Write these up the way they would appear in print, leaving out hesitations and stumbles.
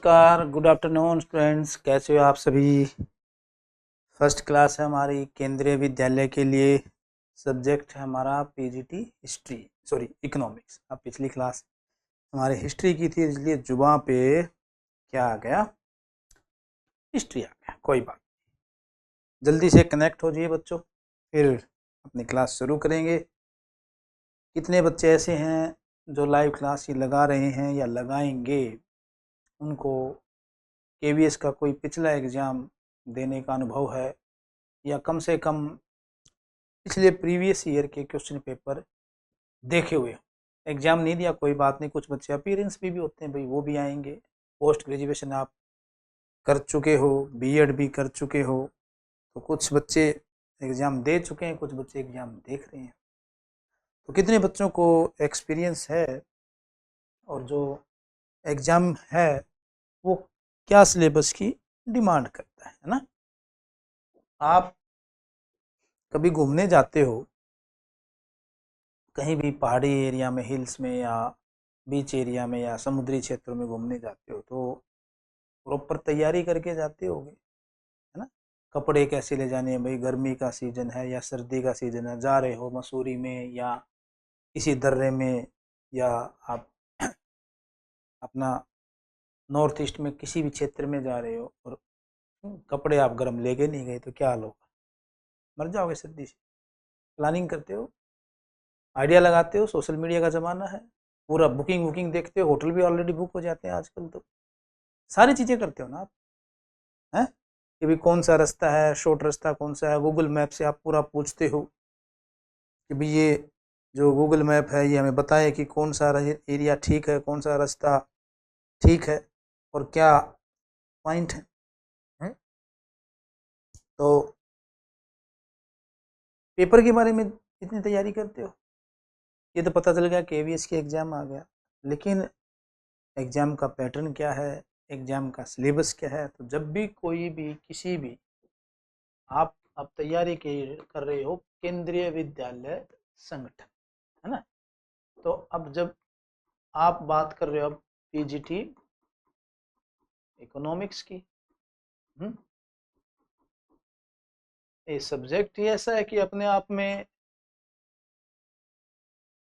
नमस्कार, good afternoon students. कैसे हो आप सभी? फर्स्ट क्लास है हमारी केंद्रीय विद्यालय के लिए। सब्जेक्ट है हमारा पीजीटी इकोनॉमिक्स। अब पिछली क्लास हमारी हिस्ट्री की थी, इसलिए जुबान पे क्या आ गया, हिस्ट्री आ गया। कोई बात, जल्दी से कनेक्ट हो जाइए बच्चों, फिर अपनी क्लास शुरू करेंगे। कितने बच्चे ऐसे हैं जो लाइव क्लास ही लगा रहे हैं या लगाएंगे, उनको केवीएस का कोई पिछला एग्ज़ाम देने का अनुभव है, या कम से कम पिछले प्रीवियस ईयर के क्वेश्चन पेपर देखे हुए? एग्ज़ाम नहीं दिया कोई बात नहीं, कुछ बच्चे अपीयरेंस भी होते हैं भाई, वो भी आएंगे। पोस्ट ग्रेजुएशन आप कर चुके हो, बीएड भी कर चुके हो, तो कुछ बच्चे एग्ज़ाम दे चुके हैं, कुछ बच्चे एग्ज़ाम देख रहे हैं। तो कितने बच्चों को एक्सपीरियंस है, और जो एग्ज़ाम है वो क्या सिलेबस की डिमांड करता है ना? आप कभी घूमने जाते हो कहीं भी, पहाड़ी एरिया में, हिल्स में, या बीच एरिया में, या समुद्री क्षेत्रों में घूमने जाते हो, तो प्रॉपर तैयारी करके जाते होगे, है ना? कपड़े कैसे ले जाने हैं भाई, गर्मी का सीज़न है या सर्दी का सीज़न है, जा रहे हो मसूरी में या किसी दर्रे में, या आप अपना नॉर्थ ईस्ट में किसी भी क्षेत्र में जा रहे हो, और कपड़े आप गर्म लेके नहीं गए, तो क्या हाल होगा? मर जाओगे सर्दी से। प्लानिंग करते हो, आइडिया लगाते हो, सोशल मीडिया का ज़माना है, पूरा बुकिंग देखते हो, होटल भी ऑलरेडी बुक हो जाते हैं आजकल, तो सारी चीज़ें करते हो ना आप, हैं? कि भाई कौन सा रास्ता है, शॉर्ट रास्ता कौन सा है, गूगल मैप से आप पूरा पूछते हो कि भाई ये जो गूगल मैप है ये हमें बताए कि कौन सा एरिया ठीक है, कौन सा रास्ता ठीक है, और क्या पॉइंट है, हैं? तो पेपर के बारे में इतनी तैयारी करते हो। ये तो पता चल गया केवीएस के एग्ज़ाम आ गया, लेकिन एग्ज़ाम का पैटर्न क्या है, एग्ज़ाम का सिलेबस क्या है? तो जब भी कोई भी किसी भी आप अब तैयारी कर रहे हो केंद्रीय विद्यालय संगठन, है ना? तो अब जब आप बात कर रहे हो अब पीजीटी इकोनॉमिक्स की, ये सब्जेक्ट ही ऐसा है कि अपने आप में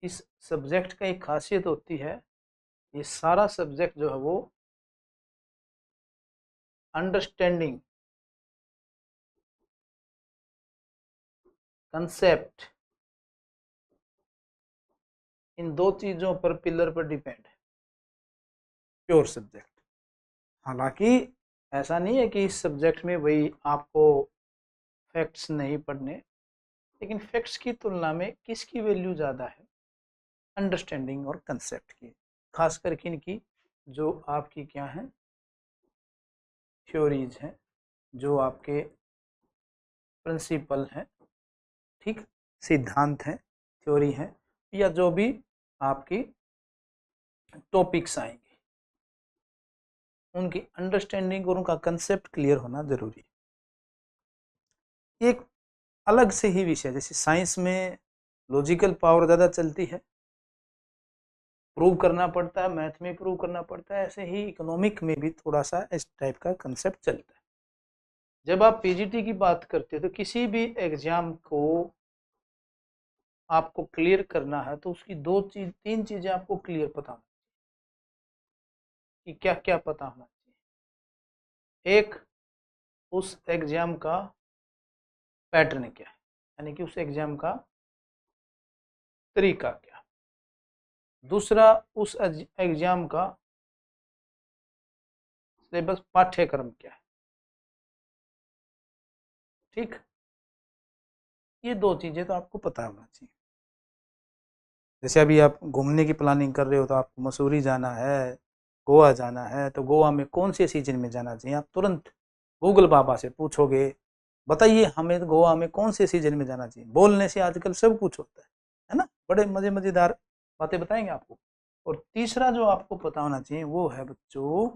इस सब्जेक्ट का एक खासियत होती है, ये सारा सब्जेक्ट जो है वो अंडरस्टैंडिंग, कंसेप्ट, इन दो चीज़ों पर, पिलर पर डिपेंड है प्योर सब्जेक्ट। हालांकि ऐसा नहीं है कि इस सब्जेक्ट में वही आपको फैक्ट्स नहीं पढ़ने, लेकिन फैक्ट्स की तुलना में किसकी वैल्यू ज़्यादा है? अंडरस्टैंडिंग और कंसेप्ट की, खासकर इनकी जो आपकी क्या है, थ्योरीज हैं, जो आपके प्रिंसिपल हैं, ठीक, सिद्धांत हैं, थ्योरी हैं, या जो भी आपकी टॉपिक्स आएंगे, उनकी अंडरस्टैंडिंग और उनका कंसेप्ट क्लियर होना जरूरी है। एक अलग से ही विषय, जैसे साइंस में लॉजिकल पावर ज़्यादा चलती है, प्रूव करना पड़ता है, मैथ में प्रूव करना पड़ता है, ऐसे ही इकोनॉमिक में भी थोड़ा सा इस टाइप का कंसेप्ट चलता है। जब आप पीजीटी की बात करते हो तो किसी भी एग्जाम को आपको क्लियर करना है, तो उसकी तीन चीजें आपको क्लियर पता होना कि क्या क्या पता होना चाहिए। एक, उस एग्जाम का पैटर्न क्या है, यानी कि उस एग्जाम का तरीका क्या। दूसरा, उस एग्जाम का सिलेबस, पाठ्यक्रम क्या है, ठीक। ये दो चीजें तो आपको पता होना चाहिए। जैसे अभी आप घूमने की प्लानिंग कर रहे हो, तो आपको मसूरी जाना है, गोवा जाना है, तो गोवा में कौन से सीजन में जाना चाहिए, आप तुरंत गूगल बाबा से पूछोगे, बताइए हमें गोवा में कौन से सीजन में जाना चाहिए। बोलने से आजकल सब कुछ होता है ना? बड़े मज़ेदार बातें बताएंगे आपको। और तीसरा जो आपको पता होना चाहिए वो है बच्चों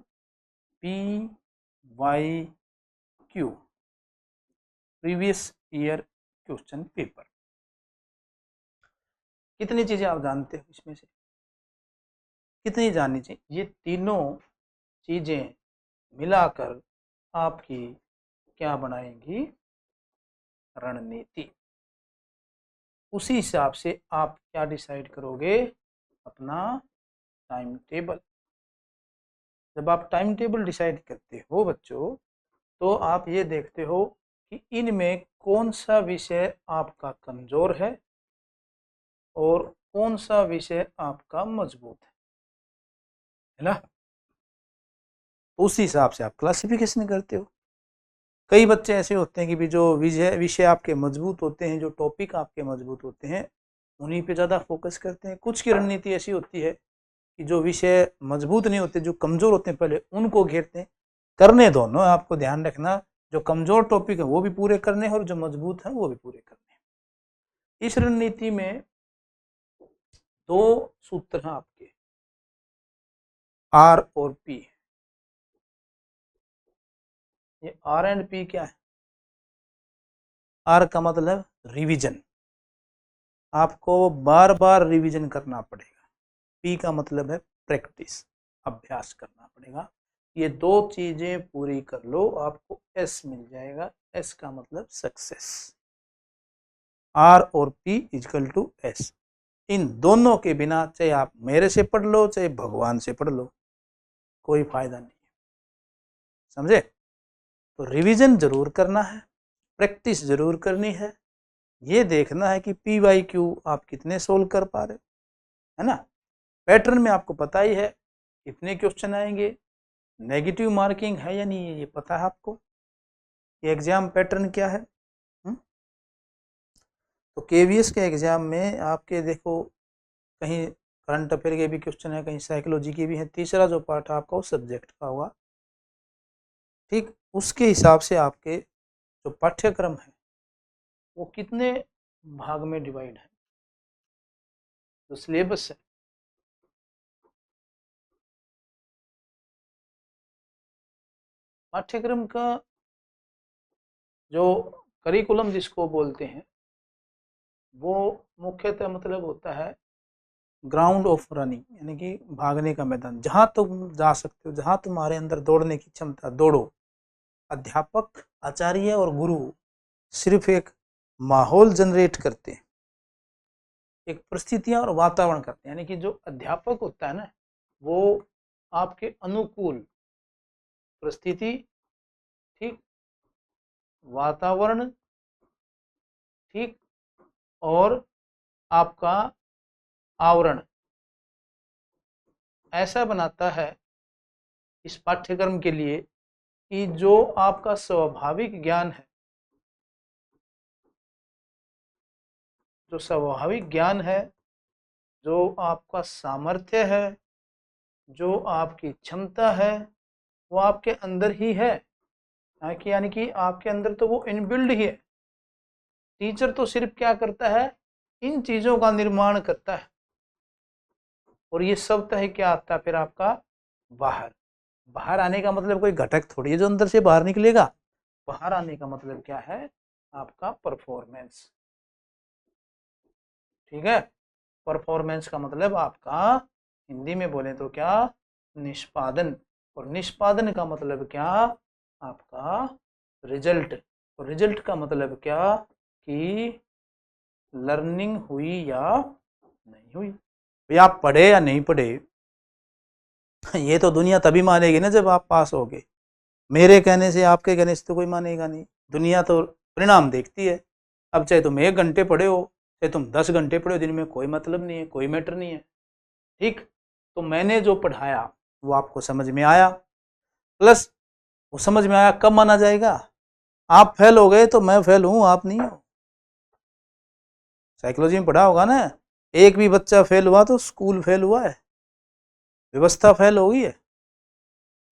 PYQ, previous year question paper. कितनी चीज़ें आप जानते हो इसमें से, कितनी जाननी चाहिए? ये तीनों चीज़ें मिलाकर आपकी क्या बनाएंगी, रणनीति। उसी हिसाब से आप क्या डिसाइड करोगे, अपना टाइम टेबल। जब आप टाइम टेबल डिसाइड करते हो बच्चों, तो आप ये देखते हो कि इनमें कौन सा विषय आपका कमजोर है और कौन सा विषय आपका मजबूत है ना। उसी हिसाब से आप क्लासिफिकेशन करते हो। कई बच्चे ऐसे होते हैं कि भी जो विषय आपके मजबूत होते हैं, जो टॉपिक आपके मजबूत होते हैं, उन्हीं पे ज़्यादा फोकस करते हैं। कुछ की रणनीति ऐसी होती है कि जो विषय मजबूत नहीं होते, जो कमज़ोर होते हैं, पहले उनको घेरते हैं। करने दोनों, आपको ध्यान रखना, जो कमज़ोर टॉपिक है वो भी पूरे करने हैं और जो मजबूत है वो भी पूरे करने हैं। इस रणनीति में दो सूत्र हैं आपके, आर और पी। ये आर एंड पी क्या है? आर का मतलब रिवीजन, आपको बार बार रिवीजन करना पड़ेगा। पी का मतलब है प्रैक्टिस, अभ्यास करना पड़ेगा। ये दो चीजें पूरी कर लो, आपको एस मिल जाएगा। एस का मतलब सक्सेस। आर और पी इक्वल टू एस। इन दोनों के बिना, चाहे आप मेरे से पढ़ लो चाहे भगवान से पढ़ लो, कोई फायदा नहीं है। समझे? तो रिवीजन जरूर करना है, प्रैक्टिस जरूर करनी है। ये देखना है कि पी वाई क्यू आप कितने सोल्व कर पा रहे, है ना। पैटर्न में आपको पता ही है कितने क्वेश्चन आएंगे, नेगेटिव मार्किंग है या नहीं है ये पता है आपको, ये एग्जाम पैटर्न क्या है। तो केवीएस के एग्जाम में आपके देखो, कहीं करंट अफेयर के भी क्वेश्चन है, कहीं साइकोलॉजी के भी है। तीसरा जो पार्ट आपका वो सब्जेक्ट का होगा। ठीक, उसके हिसाब से आपके जो पाठ्यक्रम है वो कितने भाग में डिवाइड है, जो सिलेबस है। पाठ्यक्रम का जो करिकुलम जिसको बोलते हैं, वो मुख्यतः मतलब होता है ग्राउंड ऑफ रनिंग, यानी कि भागने का मैदान। जहाँ तुम जा सकते हो, जहाँ तुम्हारे अंदर दौड़ने की क्षमता, दौड़ो। अध्यापक, आचार्य और गुरु सिर्फ एक माहौल जनरेट करते हैं, एक परिस्थितियां और वातावरण करते हैं। यानी कि जो अध्यापक होता है ना, वो आपके अनुकूल परिस्थिति, ठीक, वातावरण, ठीक, और आपका आवरण ऐसा बनाता है इस पाठ्यक्रम के लिए कि जो आपका स्वाभाविक ज्ञान है, जो स्वाभाविक ज्ञान है, जो आपका सामर्थ्य है, जो आपकी क्षमता है, वो आपके अंदर ही है। यानी कि आपके अंदर तो वो इनबिल्ड ही है। टीचर तो सिर्फ क्या करता है, इन चीजों का निर्माण करता है, और ये सब है क्या आता है फिर आपका बाहर। बाहर आने का मतलब कोई घटक थोड़ी है जो अंदर से बाहर निकलेगा। बाहर आने का मतलब क्या है, आपका परफॉर्मेंस। ठीक है, परफॉर्मेंस का मतलब आपका हिंदी में बोले तो क्या, निष्पादन। और निष्पादन का मतलब क्या, आपका रिजल्ट। और रिजल्ट का मतलब क्या कि लर्निंग हुई या नहीं हुई। भाई आप पढ़े या नहीं पढ़े, ये तो दुनिया तभी मानेगी ना जब आप पास होगे। मेरे कहने से, आपके कहने से तो कोई मानेगा नहीं। दुनिया तो परिणाम देखती है। अब चाहे तुम 1 घंटे पढ़े हो, चाहे तुम 10 घंटे पढ़े हो, दिन में कोई मतलब नहीं है, कोई मैटर नहीं है। ठीक, तो मैंने जो पढ़ाया वो आपको समझ में आया, प्लस वो समझ में आया कब माना जाएगा, आप फेल हो गए तो मैं फेल हूं, आप नहीं हो। साइकोलॉजी में पढ़ा होगा ना, एक भी बच्चा फेल हुआ तो स्कूल फेल हुआ है, व्यवस्था फेल हो गई है,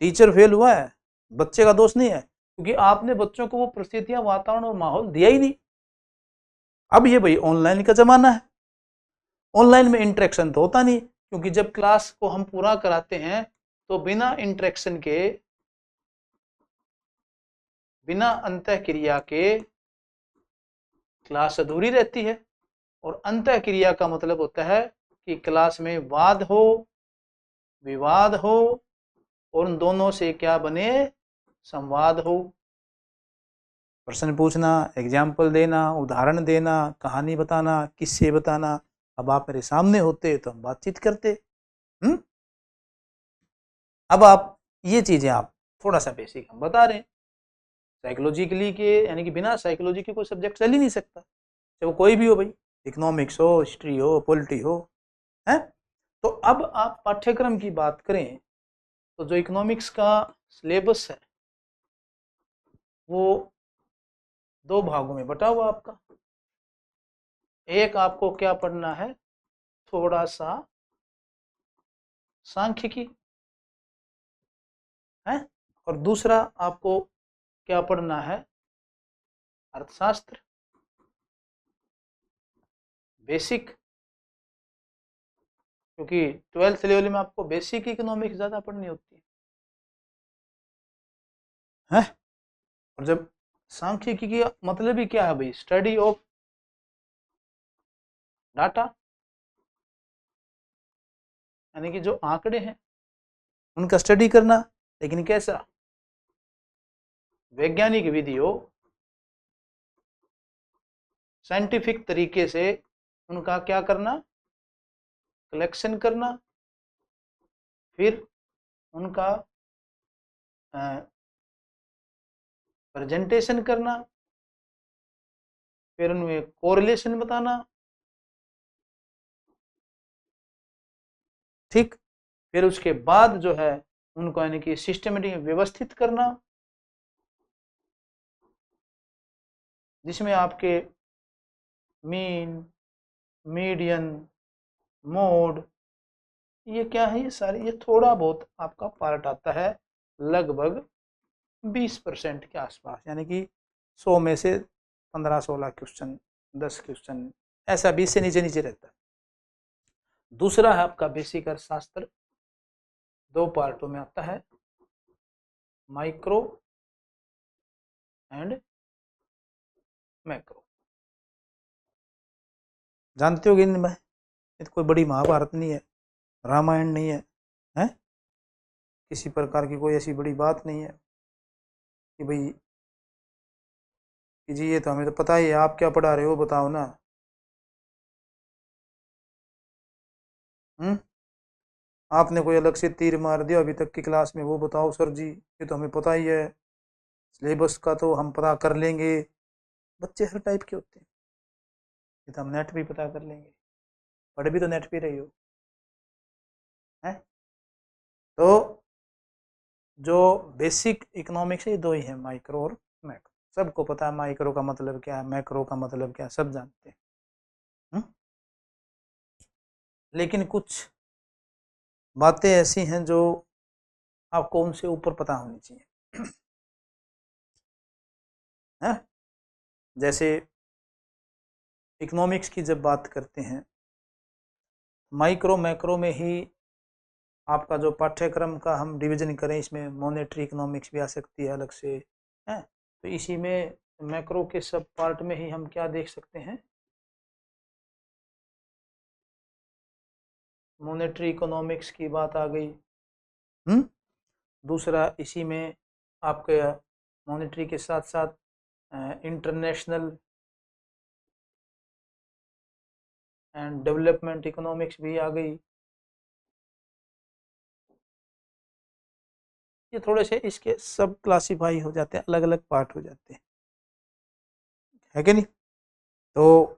टीचर फेल हुआ है, बच्चे का दोष नहीं है, क्योंकि आपने बच्चों को वो परिस्थितियां, वातावरण और माहौल दिया ही नहीं। अब ये भाई ऑनलाइन का जमाना है, ऑनलाइन में इंटरेक्शन तो होता नहीं, क्योंकि जब क्लास को हम पूरा कराते हैं तो बिना इंटरेक्शन के, बिना अंतःक्रिया के क्लास अधूरी रहती है। और अंतःक्रिया का मतलब होता है कि क्लास में वाद हो, विवाद हो, और उन दोनों से क्या बने, संवाद हो। प्रश्न पूछना, एग्जाम्पल देना, उदाहरण देना, कहानी बताना, किस्से बताना। अब आप मेरे सामने होते तो हम बातचीत करते। अब आप ये चीजें आप थोड़ा सा बेसिक हम बता रहे हैं। साइकोलॉजिकली के यानी कि बिना साइकोलॉजी के कोई सब्जेक्ट चल ही नहीं सकता, चाहे वो कोई भी हो भाई, इकोनॉमिक्स हो, हिस्ट्री हो, पॉलिटी हो, है। तो अब आप पाठ्यक्रम की बात करें तो जो इकोनॉमिक्स का सिलेबस है वो 2 भागों में बटा हुआ आपका। एक आपको क्या पढ़ना है, थोड़ा सा सांख्यिकी है, और दूसरा आपको क्या पढ़ना है, अर्थशास्त्र बेसिक। क्योंकि 12th लेवल में आपको बेसिक इकोनॉमिक्स ज्यादा पढ़नी होती है। और जब सांख्यिकी की मतलब ही क्या है भाई, स्टडी ऑफ डाटा, यानी कि जो आंकड़े हैं उनका स्टडी करना, लेकिन कैसा, वैज्ञानिक विधि हो, साइंटिफिक तरीके से उनका क्या करना, कलेक्शन करना, फिर उनका प्रेजेंटेशन करना, फिर उनमें कोरिलेशन बताना, ठीक। फिर उसके बाद जो है उनको यानी कि सिस्टमेटिक व्यवस्थित करना, जिसमें आपके मीन, मीडियन, मोड, ये क्या है, ये सारे ये थोड़ा बहुत आपका पार्ट आता है, लगभग 20% के आसपास, यानी कि 100 में से 15-16 क्वेश्चन, 10 क्वेश्चन, ऐसा 20 से नीचे नीचे रहता है। दूसरा है आपका बेसिक अर्थशास्त्र, 2 पार्टों में आता है, माइक्रो एंड मैक्रो। जानते हो कि नहीं भाई, ये तो कोई बड़ी महाभारत नहीं है, रामायण नहीं है, हैं? किसी प्रकार की कोई ऐसी बड़ी बात नहीं है कि भाई कि जी ये तो हमें तो पता ही है, आप क्या पढ़ा रहे हो बताओ ना। हम्म आपने कोई अलग से तीर मार दिया अभी तक की क्लास में, वो बताओ सर जी, ये तो हमें पता ही है, सिलेबस का तो हम पता कर लेंगे। बच्चे हर टाइप के होते हैं, ये तो हम नेट भी पता कर लेंगे, पढ़ भी तो नेट पे रही हो, है। तो जो बेसिक इकोनॉमिक्स है ये 2 ही है, माइक्रो और मैक्रो। सबको पता है माइक्रो का मतलब क्या है, मैक्रो का मतलब क्या है, सब जानते हैं। हुँ? लेकिन कुछ बातें ऐसी हैं जो आपको उनसे ऊपर पता होनी चाहिए, है। जैसे इकोनॉमिक्स की जब बात करते हैं, माइक्रो मैक्रो में ही आपका जो पाठ्यक्रम का हम डिवीजन करें, इसमें मॉनेटरी इकोनॉमिक्स भी आ सकती है अलग से, है। तो इसी में मैक्रो के सब पार्ट में ही हम क्या देख सकते हैं, मॉनेटरी इकोनॉमिक्स की बात आ गई। दूसरा इसी में आपके मॉनेटरी के साथ साथ इंटरनेशनल एंड डेवलपमेंट इकोनॉमिक्स भी आ गई। ये थोड़े से इसके सब क्लासीफाई हो जाते हैं, अलग अलग पार्ट हो जाते हैं, है कि नहीं। तो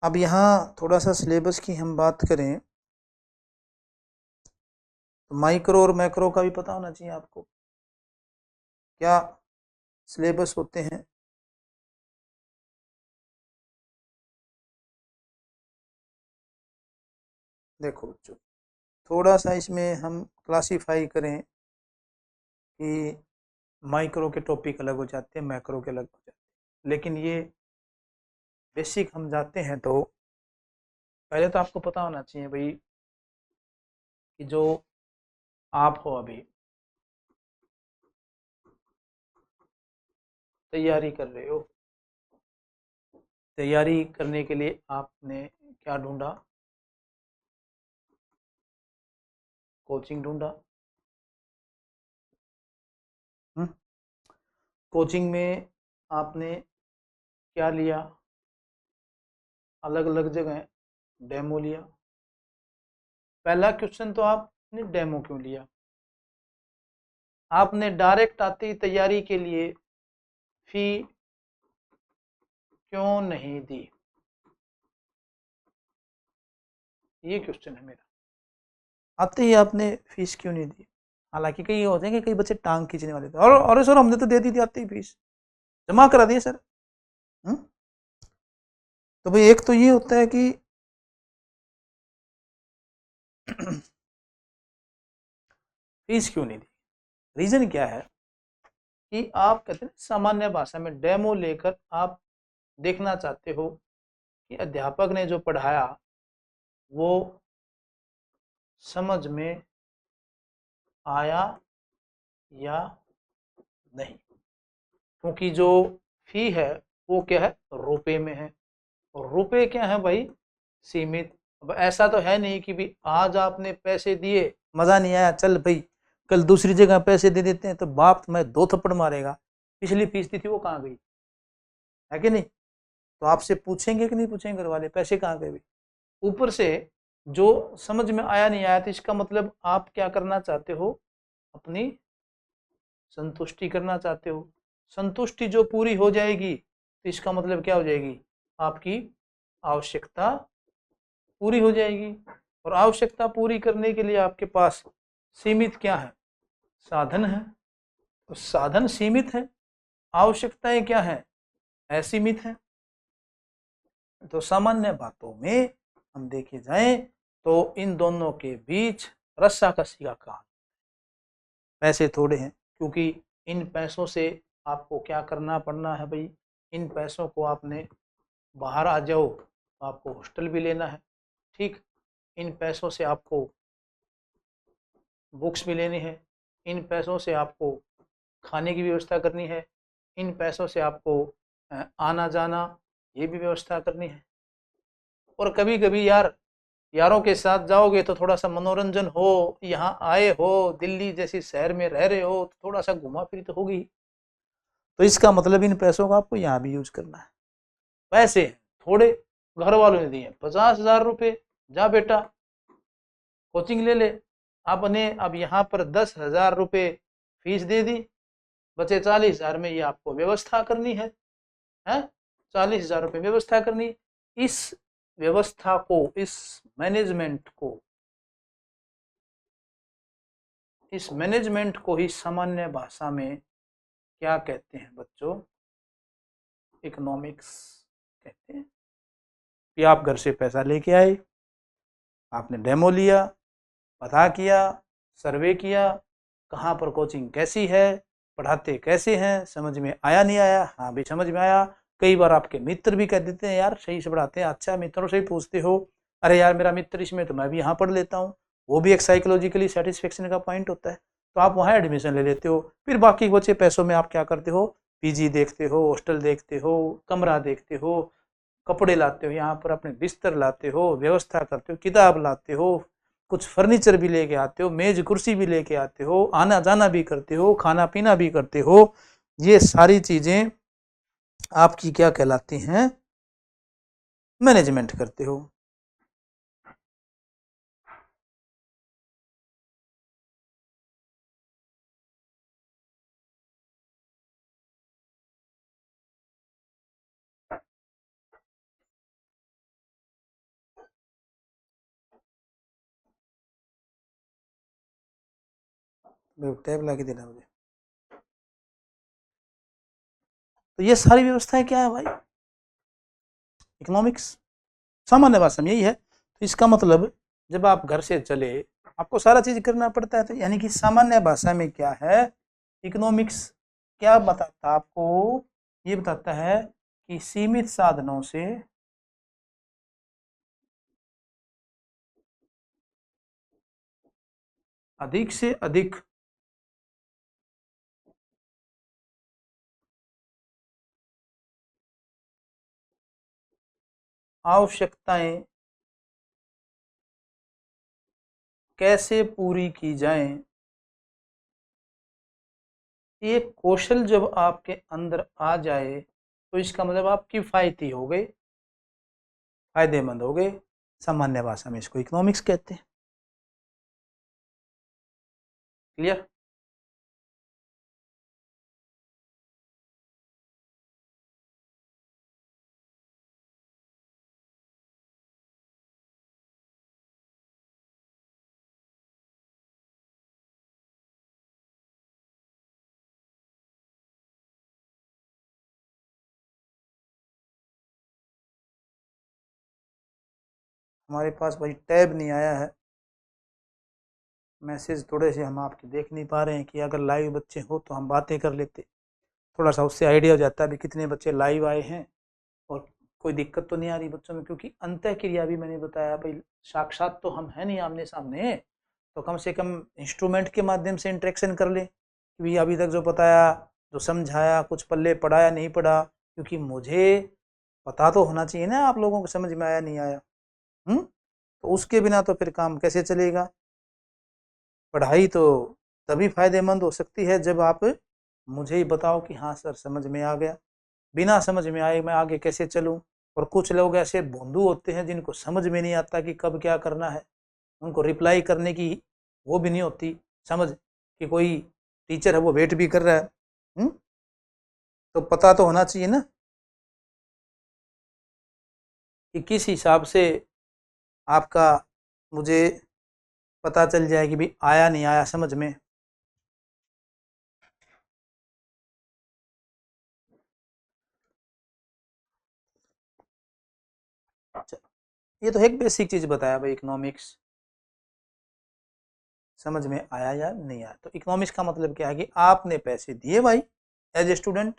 अब यहाँ थोड़ा सा सिलेबस की हम बात करें तो माइक्रो और मैक्रो का भी पता होना चाहिए आपको, क्या सिलेबस होते हैं। देखो बच्चों, थोड़ा सा इसमें हम क्लासीफाई करें कि माइक्रो के टॉपिक अलग हो जाते हैं, मैक्रो के अलग हो जाते हैं, लेकिन ये बेसिक हम जाते हैं तो पहले तो आपको पता होना चाहिए भाई कि जो आप हो अभी तैयारी कर रहे हो, तैयारी करने के लिए आपने क्या ढूंढा? कोचिंग ढूंढा। कोचिंग में आपने क्या लिया? अलग अलग जगह डेमो लिया। पहला क्वेश्चन तो आपने डेमो क्यों लिया? आपने डायरेक्ट आते ही तैयारी के लिए फी क्यों नहीं दी? ये क्वेश्चन है मेरा। आते ही आपने फीस क्यों नहीं दी? हालांकि कई होते हैं कि कई बच्चे टांग खींचने वाले थे, और सर हमने तो दे दी थी आते ही फीस, जमा करा दिए सर। तो भाई एक तो ये होता है कि फीस क्यों नहीं दी? रीजन क्या है कि आप कहते हैं सामान्य भाषा में डेमो लेकर आप देखना चाहते हो कि अध्यापक ने जो पढ़ाया वो समझ में आया या नहीं, क्योंकि जो फी है वो क्या है? रुपए में है, और रुपए क्या है भाई? सीमित। अब ऐसा तो है नहीं कि भी आज आपने पैसे दिए, मजा नहीं आया, चल भाई कल दूसरी जगह पैसे दे देते हैं, तो बाप तुम्हें 2 थप्पड़ मारेगा, पिछली फीस दी थी वो कहाँ गई, है कि नहीं? तो आपसे पूछेंगे कि नहीं पूछेंगे घर वाले, पैसे कहाँ गए भाई? ऊपर से जो समझ में आया नहीं आया, तो इसका मतलब आप क्या करना चाहते हो? अपनी संतुष्टि करना चाहते हो। संतुष्टि जो पूरी हो जाएगी तो इसका मतलब क्या हो जाएगी? आपकी आवश्यकता पूरी हो जाएगी। और आवश्यकता पूरी करने के लिए आपके पास सीमित क्या है? साधन है। तो साधन सीमित है, आवश्यकताएं क्या है? असीमित है। तो सामान्य बातों में हम देखे जाएं तो इन दोनों के बीच रस्साकसी का काम। पैसे थोड़े हैं, क्योंकि इन पैसों से आपको क्या करना पड़ना है भाई? इन पैसों को आपने बाहर आ जाओ तो आपको हॉस्टल भी लेना है, ठीक? इन पैसों से आपको बुक्स भी लेनी है, इन पैसों से आपको खाने की व्यवस्था करनी है, इन पैसों से आपको आना जाना ये भी व्यवस्था करनी है। और कभी कभी यारों के साथ जाओगे तो थोड़ा सा मनोरंजन हो, यहाँ आए हो, दिल्ली जैसी शहर में रह रहे हो, तो थोड़ा सा घुमा फिरी तो होगी। तो इसका मतलब इन पैसों का आपको यहाँ भी यूज करना है। पैसे थोड़े, घर वालों ने दिए 50,000 रुपये, जा बेटा कोचिंग ले ले। आपने अब यहाँ पर 10,000 रुपये फीस दे दी, बचे 40,000 में ये आपको व्यवस्था करनी है, 40,000 रुपये व्यवस्था करनी। इस व्यवस्था को, इस मैनेजमेंट को ही सामान्य भाषा में क्या कहते हैं बच्चों? इकोनॉमिक्स कहते हैं। कि आप घर से पैसा लेके आए, आपने डेमो लिया, पता किया, सर्वे किया, कहाँ पर कोचिंग कैसी है, पढ़ाते कैसे हैं, समझ में आया नहीं आया? हाँ भी समझ में आया। कई बार आपके मित्र भी कह देते हैं यार सही से पढ़ाते हैं, अच्छा मित्रों से ही पूछते हो, अरे यार मेरा मित्र इसमें तो मैं भी यहाँ पढ़ लेता हूँ, वो भी एक साइकोलॉजिकली सेटिस्फेक्शन का पॉइंट होता है। तो आप वहाँ एडमिशन ले लेते हो। फिर बाकी बचे पैसों में आप क्या करते हो? पीजी देखते हो, हॉस्टल देखते हो, कमरा देखते हो, कपड़े लाते हो, यहाँ पर अपने बिस्तर लाते हो, व्यवस्था करते हो, किताब लाते हो, कुछ फर्नीचर भी लेके आते हो, मेज कुर्सी भी लेके आते हो, आना जाना भी करते हो, खाना पीना भी करते हो। ये सारी चीजें आपकी क्या कहलाती हैं? मैनेजमेंट करते हो। टैब ला के देना मुझे। तो ये सारी व्यवस्थाएं क्या है भाई? इकोनॉमिक्स। सामान्य भाषा में यही है। तो इसका मतलब जब आप घर से चले आपको सारा चीज करना पड़ता है, तो यानी कि सामान्य भाषा में क्या है? इकोनॉमिक्स क्या बताता है आपको? ये बताता है कि सीमित साधनों से अधिक से अधिक आवश्यकताएं कैसे पूरी की जाएं। ये कौशल जब आपके अंदर आ जाए तो इसका मतलब आप किफायती हो गए, फायदेमंद हो गए। सामान्य भाषा में इसको इकोनॉमिक्स कहते हैं। क्लियर? हमारे पास भाई टैब नहीं आया है, मैसेज थोड़े से हम आपके देख नहीं पा रहे हैं कि अगर लाइव बच्चे हो तो हम बातें कर लेते, थोड़ा सा उससे आइडिया हो जाता है भी कितने बच्चे लाइव आए हैं और कोई दिक्कत तो नहीं आ रही बच्चों में। क्योंकि अंतः क्रिया भी मैंने बताया भाई, साक्षात तो हम है नहीं आमने सामने, तो कम से कम इंस्ट्रूमेंट के माध्यम से इंटरेक्शन कर ले कि अभी तक जो बताया, जो समझाया, कुछ पल्ले पढ़ाया नहीं पढ़ा, क्योंकि मुझे पता तो होना चाहिए ना आप लोगों को समझ में आया नहीं आया। तो उसके बिना तो फिर काम कैसे चलेगा। पढ़ाई तो तभी फायदेमंद हो सकती है जब आप मुझे ही बताओ कि हाँ सर समझ में आ गया। बिना समझ में आए मैं आगे कैसे चलूँ। और कुछ लोग ऐसे भोंदू होते हैं जिनको समझ में नहीं आता कि कब क्या करना है, उनको रिप्लाई करने की वो भी नहीं होती समझ कि कोई टीचर है वो वेट भी कर रहा है। तो पता तो होना चाहिए ना कि किस हिसाब से आपका मुझे पता चल जाए कि भाई आया नहीं आया समझ में। अच्छा, ये तो एक बेसिक चीज बताया भाई, इकोनॉमिक्स समझ में आया या नहीं आया। तो इकोनॉमिक्स का मतलब क्या है कि आपने पैसे दिए भाई एज ए स्टूडेंट,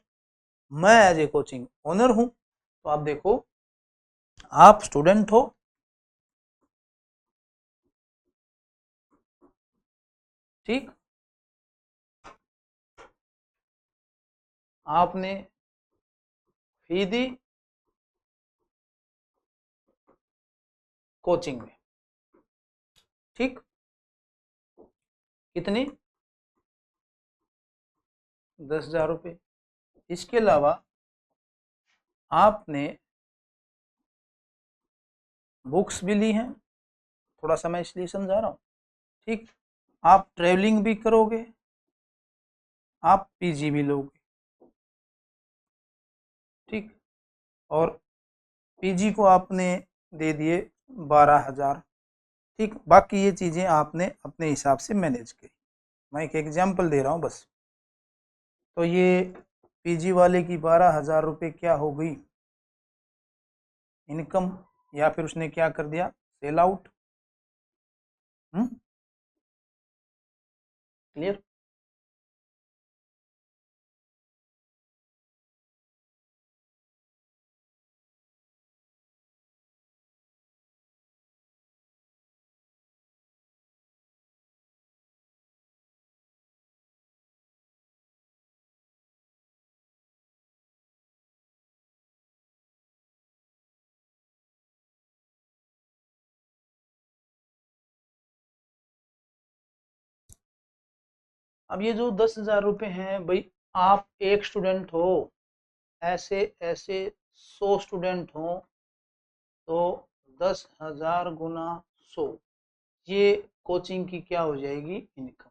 मैं एज ए कोचिंग ओनर हूं। तो आप देखो, आप स्टूडेंट हो, ठीक, आपने फी दी कोचिंग में, ठीक, कितनी, 10,000 रुपये। इसके अलावा आपने बुक्स भी ली हैं, थोड़ा सा मैं इसलिए समझा रहा हूँ, ठीक, आप ट्रेवलिंग भी करोगे, आप पीजी भी लोगे, ठीक, और पीजी को आपने दे दिए 12,000, ठीक। बाकी ये चीज़ें आपने अपने हिसाब से मैनेज करी, मैं एक एग्जांपल दे रहा हूँ बस। तो ये पीजी वाले की 12,000 रुपये क्या हो गई, इनकम, या फिर उसने क्या कर दिया, सेल आउट। क्लियर? अब ये जो 10,000 रुपये हैं भाई, आप एक स्टूडेंट हो, ऐसे ऐसे 100 स्टूडेंट हो, तो 10,000 गुना 100, ये कोचिंग की क्या हो जाएगी, इनकम,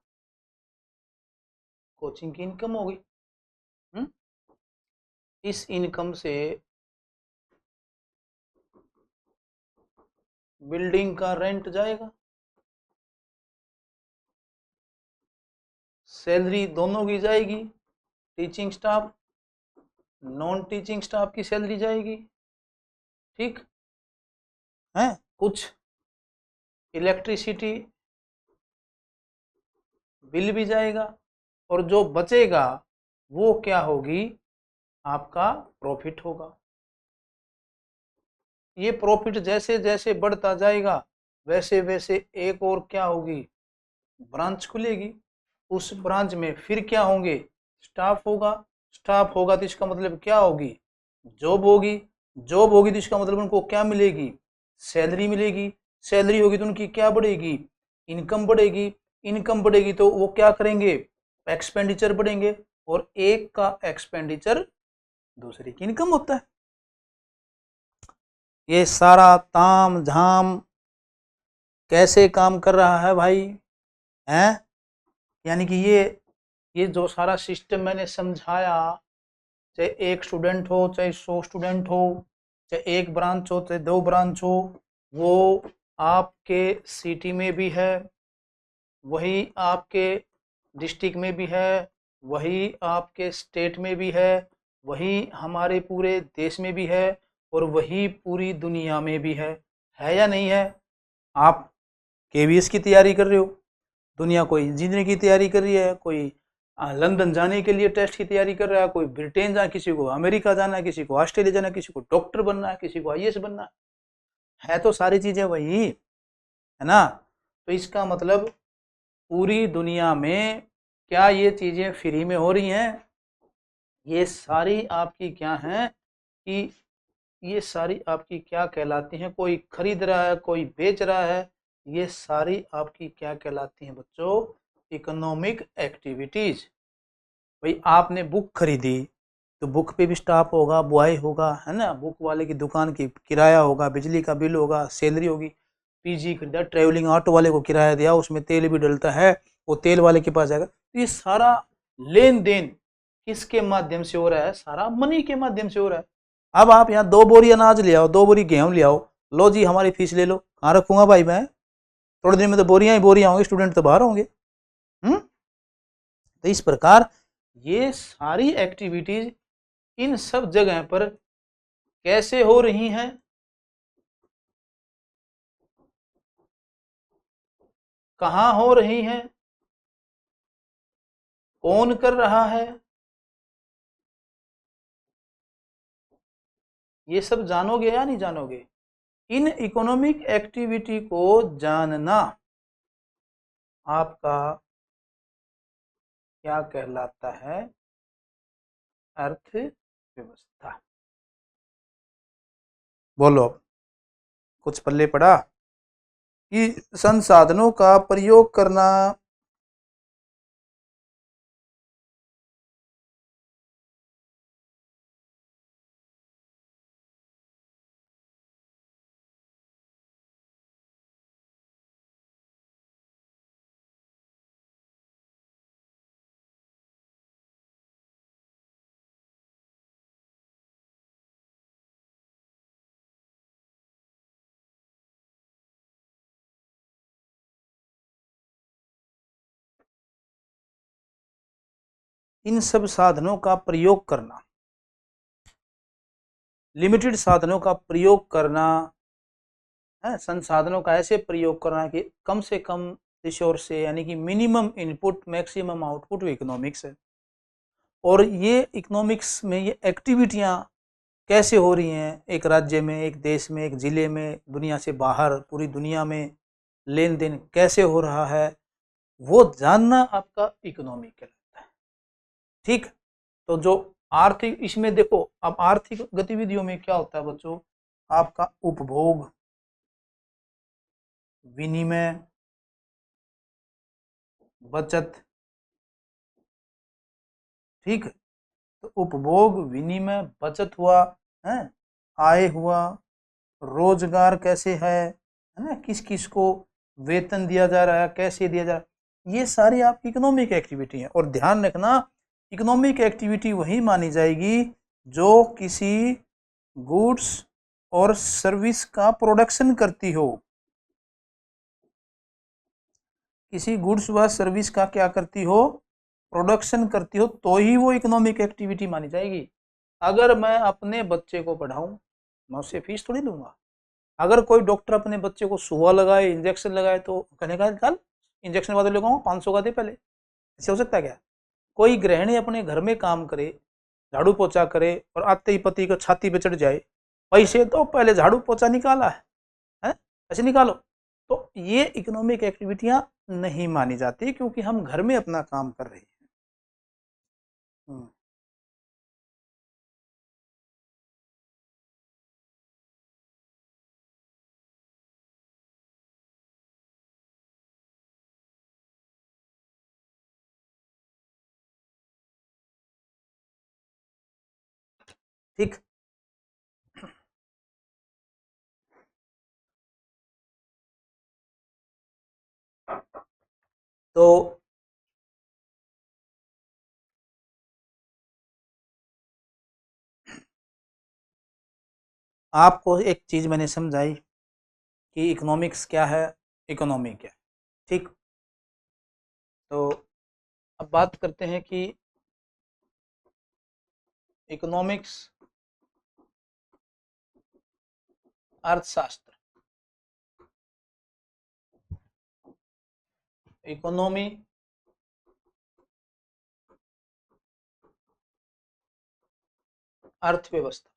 कोचिंग की इनकम होगी। हम्म? इस इनकम से बिल्डिंग का रेंट जाएगा, सैलरी दोनों की जाएगी, teaching staff, non teaching staff की सैलरी जाएगी, ठीक है, कुछ इलेक्ट्रिसिटी बिल भी जाएगा, और जो बचेगा वो क्या होगी, आपका प्रॉफिट होगा। ये प्रॉफिट जैसे जैसे बढ़ता जाएगा वैसे वैसे एक और क्या होगी, ब्रांच खुलेगी। उस ब्रांच में फिर क्या होंगे, स्टाफ होगा। स्टाफ होगा तो इसका मतलब क्या होगी, जॉब होगी। जॉब होगी तो इसका मतलब उनको क्या मिलेगी, सैलरी मिलेगी। सैलरी होगी तो उनकी क्या बढ़ेगी, इनकम बढ़ेगी। इनकम बढ़ेगी तो वो क्या करेंगे, एक्सपेंडिचर बढ़ेंगे। और एक का एक्सपेंडिचर दूसरे की इनकम होता है। ये सारा ताम झाम कैसे काम कर रहा है भाई, हैं? यानी कि ये जो सारा सिस्टम मैंने समझाया, चाहे एक स्टूडेंट हो, चाहे 100 स्टूडेंट हो, चाहे एक ब्रांच हो, चाहे 2 ब्रांच हो, वो आपके सिटी में भी है, वही आपके डिस्ट्रिक्ट में भी है, वही आपके स्टेट में भी है, वही हमारे पूरे देश में भी है, और वही पूरी दुनिया में भी है या नहीं है? आप केवीएस की तैयारी कर रहे हो, दुनिया कोई इंजीनियरिंग की तैयारी कर रही है, कोई लंदन जाने के लिए टेस्ट की तैयारी कर रहा है, कोई ब्रिटेन जाना, किसी को अमेरिका जाना है, किसी को ऑस्ट्रेलिया जाना है, किसी को डॉक्टर बनना है, किसी को आईएएस बनना है तो सारी चीजें वही है ना। तो इसका मतलब पूरी दुनिया में क्या ये चीजें फ्री में हो रही हैं? ये सारी आपकी क्या हैं कि ये सारी आपकी क्या कहलाती हैं, कोई खरीद रहा है, कोई बेच रहा है, ये सारी आपकी क्या कहलाती हैं बच्चों, इकोनॉमिक एक्टिविटीज। भाई आपने बुक खरीदी तो बुक पे भी स्टाफ होगा, बॉय होगा, है ना, बुक वाले की दुकान की किराया होगा, बिजली का बिल होगा, सैलरी होगी। पीजी खरीदा, ट्रेवलिंग ऑटो वाले को किराया दिया, उसमें तेल भी डलता है, वो तेल वाले के पास जाएगा। तो ये सारा लेन देन किसके माध्यम से हो रहा है, सारा मनी के माध्यम से हो रहा है। अब आप यहाँ 2 बोरी अनाज ले आओ, 2 बोरी गेहूं ले आओ, लो जी हमारी फीस ले लो। कहाँ रखूंगा भाई मैं, थोड़े दिन में तो बोरियां ही बोरियां होंगी, स्टूडेंट तो बाहर होंगे। तो इस प्रकार ये सारी एक्टिविटीज इन सब जगह पर कैसे हो रही हैं, कहाँ हो रही हैं, कौन कर रहा है, ये सब जानोगे या नहीं जानोगे? इन इकोनॉमिक एक्टिविटी को जानना आपका क्या कहलाता है, अर्थव्यवस्था। बोलो कुछ पल्ले पड़ा कि संसाधनों का प्रयोग करना इन सब साधनों का प्रयोग करना, लिमिटेड साधनों का प्रयोग करना है, संसाधनों का ऐसे प्रयोग करना कि कम से कम रिसोर्स से, यानी कि minimum input maximum output, economics है। और ये इकोनॉमिक्स में ये एक्टिविटियां कैसे हो रही हैं, एक राज्य में, एक देश में, एक जिले में, दुनिया से बाहर पूरी दुनिया में लेन देन कैसे हो रहा है, वो जानना आपका इकोनॉमिक कहलाता है। ठीक, तो जो आर्थिक, इसमें देखो अब आर्थिक गतिविधियों में क्या होता है बच्चों, आपका उपभोग, विनिमय, बचत। ठीक, तो उपभोग, विनिमय, बचत हुआ है, आय हुआ, रोजगार कैसे है ना, किस किस को वेतन दिया जा रहा है, कैसे दिया जा रहा है, ये सारी आपकी इकोनॉमिक एक्टिविटी है। और ध्यान रखना, इकोनॉमिक एक्टिविटी वही मानी जाएगी जो किसी गुड्स और सर्विस का प्रोडक्शन करती हो, किसी गुड्स व सर्विस का क्या करती हो, प्रोडक्शन करती हो, तो ही वो इकोनॉमिक एक्टिविटी मानी जाएगी। अगर मैं अपने बच्चे को पढ़ाऊं, मैं उससे फीस थोड़ी लूंगा। अगर कोई डॉक्टर अपने बच्चे को सुआ लगाए, इंजेक्शन लगाए, तो कहने का चल इंजेक्शन बाद लगाऊंगा, 500 का दे पहले, ऐसे हो सकता है क्या? कोई गृहिणी अपने घर में काम करे, झाड़ू पोछा करे, और आते ही पति को छाती पे चढ़ जाए पैसे तो पहले झाड़ू पोछा निकाला है, ऐसे निकालो। तो ये इकोनॉमिक एक्टिविटियां नहीं मानी जाती क्योंकि हम घर में अपना काम कर रहे हैं। ठीक। तो आपको एक चीज मैंने समझाई कि इकोनॉमिक्स क्या है, इकोनॉमी क्या है। ठीक। तो अब बात करते हैं कि इकोनॉमिक्स अर्थशास्त्र, इकोनॉमी अर्थव्यवस्था,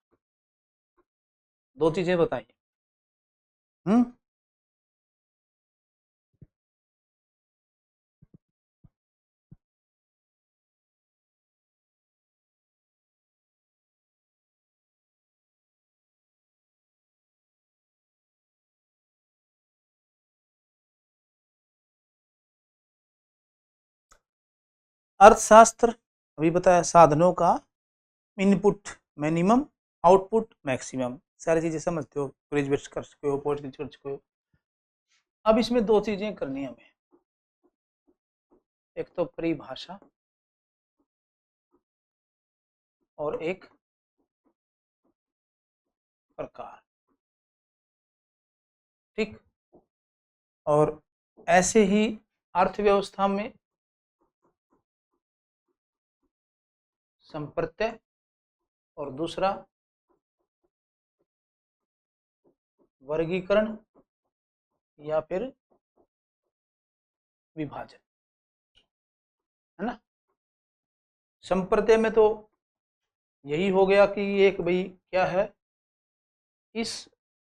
दो चीजें बताइए। अर्थशास्त्र अभी बताया, साधनों का इनपुट मिनिमम, आउटपुट मैक्सिमम, सारी चीजें समझते हो, ग्रेजुएट कर चुके हो, पोस्ट ग्रेजुएट कर चुके हो। अब इसमें दो चीजें करनी है हमें, एक तो परिभाषा और एक प्रकार। ठीक। और ऐसे ही अर्थव्यवस्था में संप्रत्यय और दूसरा वर्गीकरण या फिर विभाजन, है ना। संप्रत्यय में तो यही हो गया कि एक भाई क्या है, इस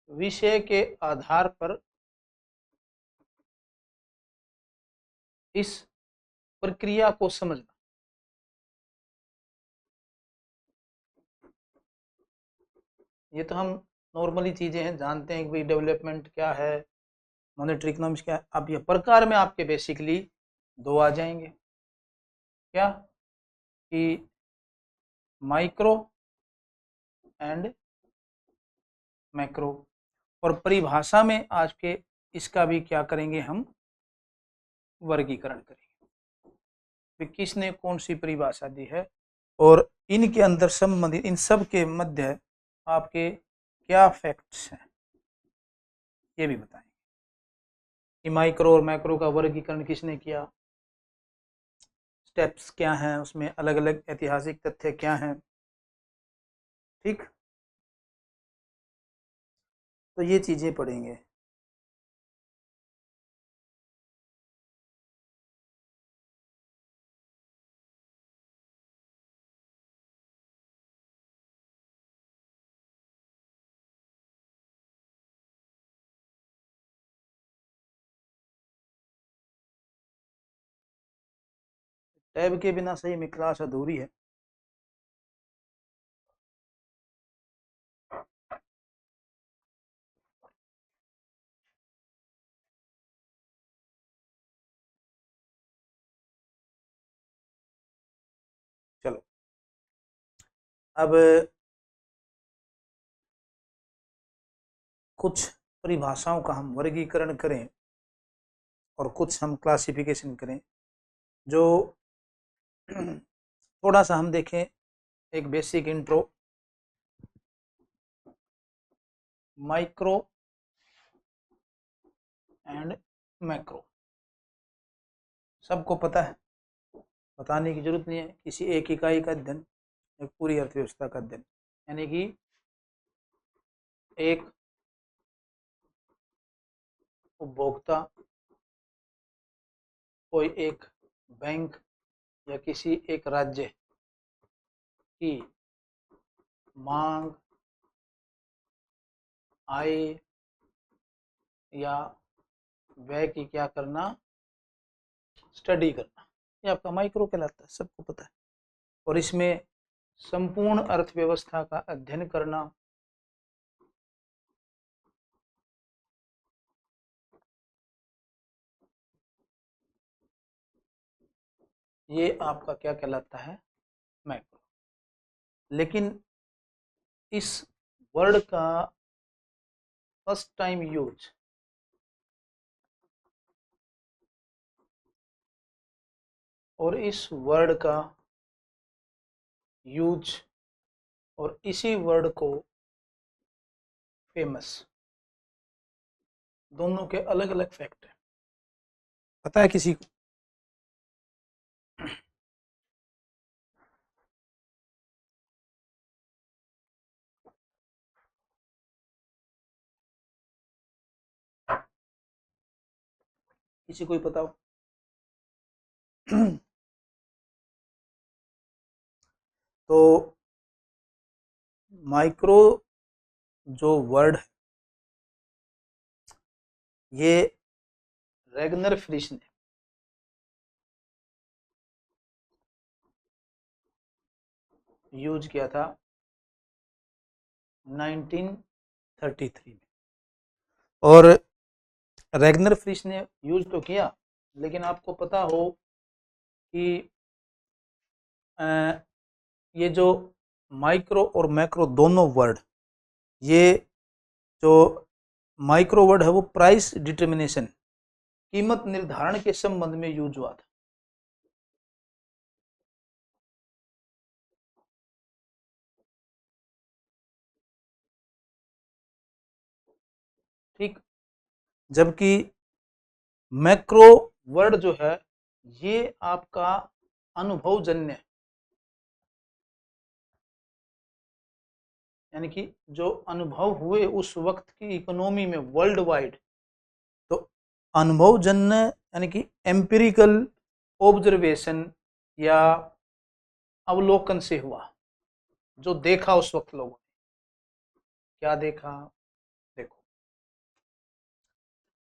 विषय के आधार पर इस प्रक्रिया को समझना। ये तो हम नॉर्मली चीजें हैं, जानते हैं कि भाई डेवलपमेंट क्या है, मॉनेटरी इकोनॉमिक्स क्या है। अब ये प्रकार में आपके बेसिकली दो आ जाएंगे, क्या कि माइक्रो एंड मैक्रो। और परिभाषा में आज के इसका भी क्या करेंगे, हम वर्गीकरण करेंगे कि किसने कौन सी परिभाषा दी है और इनके अंदर संबंधित इन सब के मध्य आपके क्या फैक्ट्स हैं, ये भी बताएंगे कि माइक्रो और मैक्रो का वर्गीकरण किसने किया, स्टेप्स क्या हैं, उसमें अलग अलग ऐतिहासिक तथ्य क्या हैं। ठीक। तो ये चीजें पढ़ेंगे। टैब के बिना सही में क्लास अधूरी है। चलो अब कुछ परिभाषाओं का हम वर्गीकरण करें और कुछ हम क्लासिफिकेशन करें। जो थोड़ा सा हम देखें, एक basic intro, micro and macro सबको पता है, बताने की जरूरत नहीं है। किसी एक इकाई का अध्ययन, एक पूरी अर्थव्यवस्था का अध्ययन, यानी कि एक उपभोक्ता, कोई एक बैंक या किसी एक राज्य की मांग, आय या व्यय की क्या करना, स्टडी करना, ये आपका माइक्रो कहलाता है, सबको पता है। और इसमें संपूर्ण अर्थव्यवस्था का अध्ययन करना, ये आपका क्या कहलाता है, मैक्रो। लेकिन इस वर्ड का फर्स्ट टाइम यूज और इस वर्ड का यूज और इसी वर्ड को फेमस, दोनों के अलग अलग फैक्ट है। पता है किसी को? किसी को ही पता हो? तो माइक्रो जो वर्ड है, ये रेगनर फ्रिश ने यूज किया था 1933 में। और रेगनर फ्रिश ने यूज तो किया, लेकिन आपको पता हो कि ये जो माइक्रो और मैक्रो दोनों वर्ड, ये जो माइक्रो वर्ड है वो प्राइस डिटर्मिनेशन, कीमत निर्धारण के संबंध में यूज हुआ था। ठीक, जबकि मैक्रो वर्ड जो है ये आपका अनुभवजन्य, यानी कि जो अनुभव हुए उस वक्त की इकोनॉमी में वर्ल्ड वाइड, तो अनुभवजन्य यानी कि एम्पिरिकल ऑब्जर्वेशन या अवलोकन से हुआ, जो देखा उस वक्त लोगों ने। क्या देखा? देखो,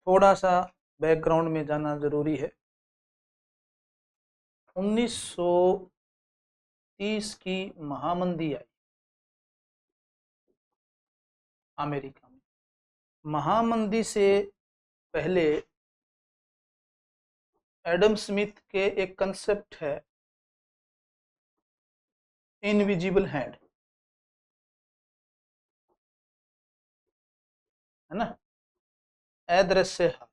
थोड़ा सा बैकग्राउंड में जाना जरूरी है। 1930 की महामंदी आई अमेरिका में। महामंदी से पहले एडम स्मिथ के एक कंसेप्ट है इनविजिबल हैंड, है ना, अदृश्य हाथ।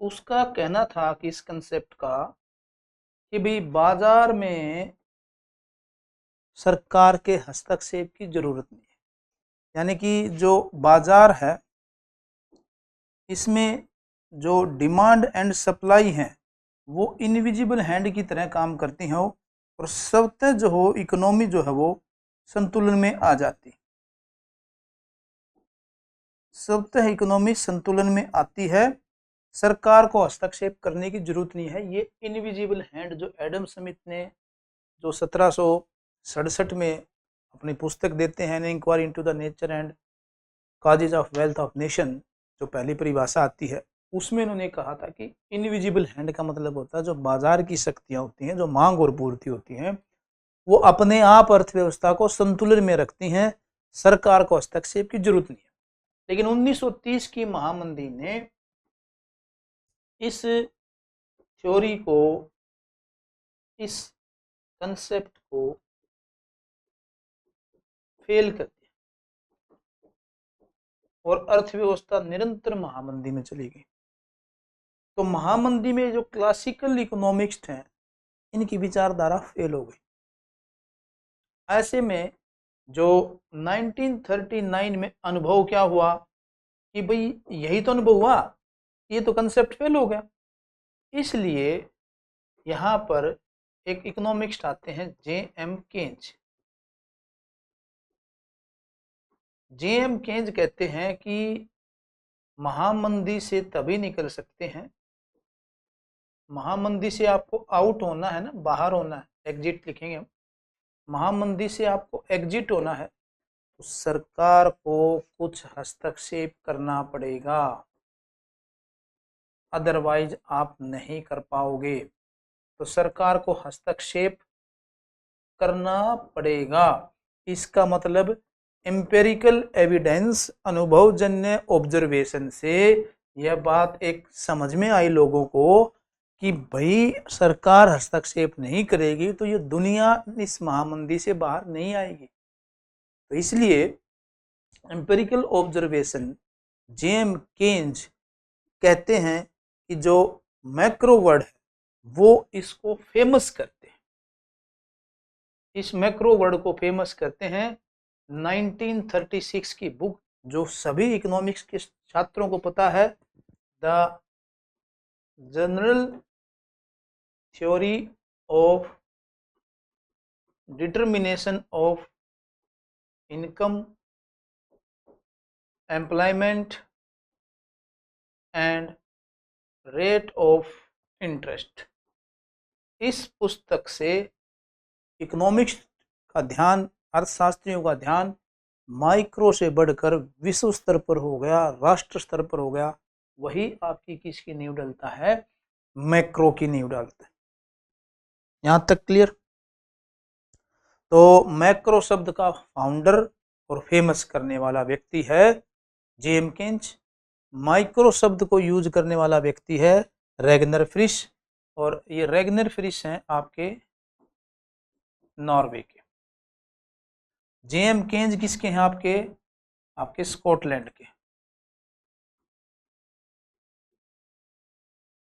उसका कहना था कि इस कंसेप्ट का कि भाई बाजार में सरकार के हस्तक्षेप की जरूरत नहीं है, यानी कि जो बाजार है इसमें जो डिमांड एंड सप्लाई है वो इनविजिबल हैंड की तरह काम करती हैं, और स्वतः जो हो इकोनॉमी जो है वो संतुलन में आ जाती, स्वतः इकोनॉमी संतुलन में आती है, सरकार को हस्तक्षेप करने की जरूरत नहीं है। ये इनविजिबल हैंड जो एडम स्मिथ ने जो 1767 में अपनी पुस्तक देते हैं, inquiry into the nature and causes of wealth of nation, जो पहली परिभाषा आती है, उसमें उन्होंने कहा था कि इनविजिबल हैंड का मतलब होता है जो बाजार की शक्तियां होती हैं, जो मांग और पूर्ति होती हैं, वो अपने आप अर्थव्यवस्था को संतुलन में रखती हैं, सरकार को हस्तक्षेप की जरूरत नहीं है। लेकिन 1930 की महामंदी ने इस थ्योरी को, इस कंसेप्ट को फेल कर दिया और अर्थव्यवस्था निरंतर महामंदी में चली गई। तो महामंदी में जो क्लासिकल इकोनॉमिक्स हैं इनकी विचारधारा फेल हो गई। ऐसे में जो 1939 में अनुभव क्या हुआ कि भाई यही तो अनुभव हुआ, ये तो कंसेप्ट फेल हो गया। इसलिए यहाँ पर एक इकोनॉमिक्स आते हैं जे.एम. केन्ज। जे.एम. केन्ज कहते हैं कि महामंदी से तभी निकल सकते हैं, महामंदी से आपको आउट होना है ना, बाहर होना है, एग्जिट लिखेंगे हम, महामंदी से आपको एग्जिट होना है तो सरकार को कुछ हस्तक्षेप करना पड़ेगा, अदरवाइज आप नहीं कर पाओगे। तो सरकार को हस्तक्षेप करना पड़ेगा। इसका मतलब एम्पेरिकल एविडेंस, अनुभवजन्य ऑब्जर्वेशन से यह बात एक समझ में आई लोगों को कि भाई सरकार हस्तक्षेप नहीं करेगी तो ये दुनिया इस महामंदी से बाहर नहीं आएगी। तो इसलिए एम्पेरिकल ऑब्जर्वेशन, जेम केन्ज कहते हैं कि जो मैक्रो वर्ड है वो इसको फेमस करते हैं, इस मैक्रो वर्ड को फेमस करते हैं 1936 की बुक, जो सभी इकोनॉमिक्स के छात्रों को पता है, the general theory of determination of income, employment and rate of interest. इस पुस्तक से इकोनॉमिक्स का ध्यान, अर्थशास्त्रियों का ध्यान माइक्रो से बढ़कर विश्व स्तर पर हो गया, राष्ट्र स्तर पर हो गया। वही आपकी किसकी नींव डालता है? मैक्रो की नींव डालता है। यहां तक क्लियर? तो मैक्रो शब्द का फाउंडर और फेमस करने वाला व्यक्ति है जेम केन्ज। माइक्रो शब्द को यूज करने वाला व्यक्ति है रेगनर फ्रिश, और ये रेगनर फ्रिश हैं आपके नॉर्वे के। जेम केन्ज किसके हैं? आपके स्कॉटलैंड के,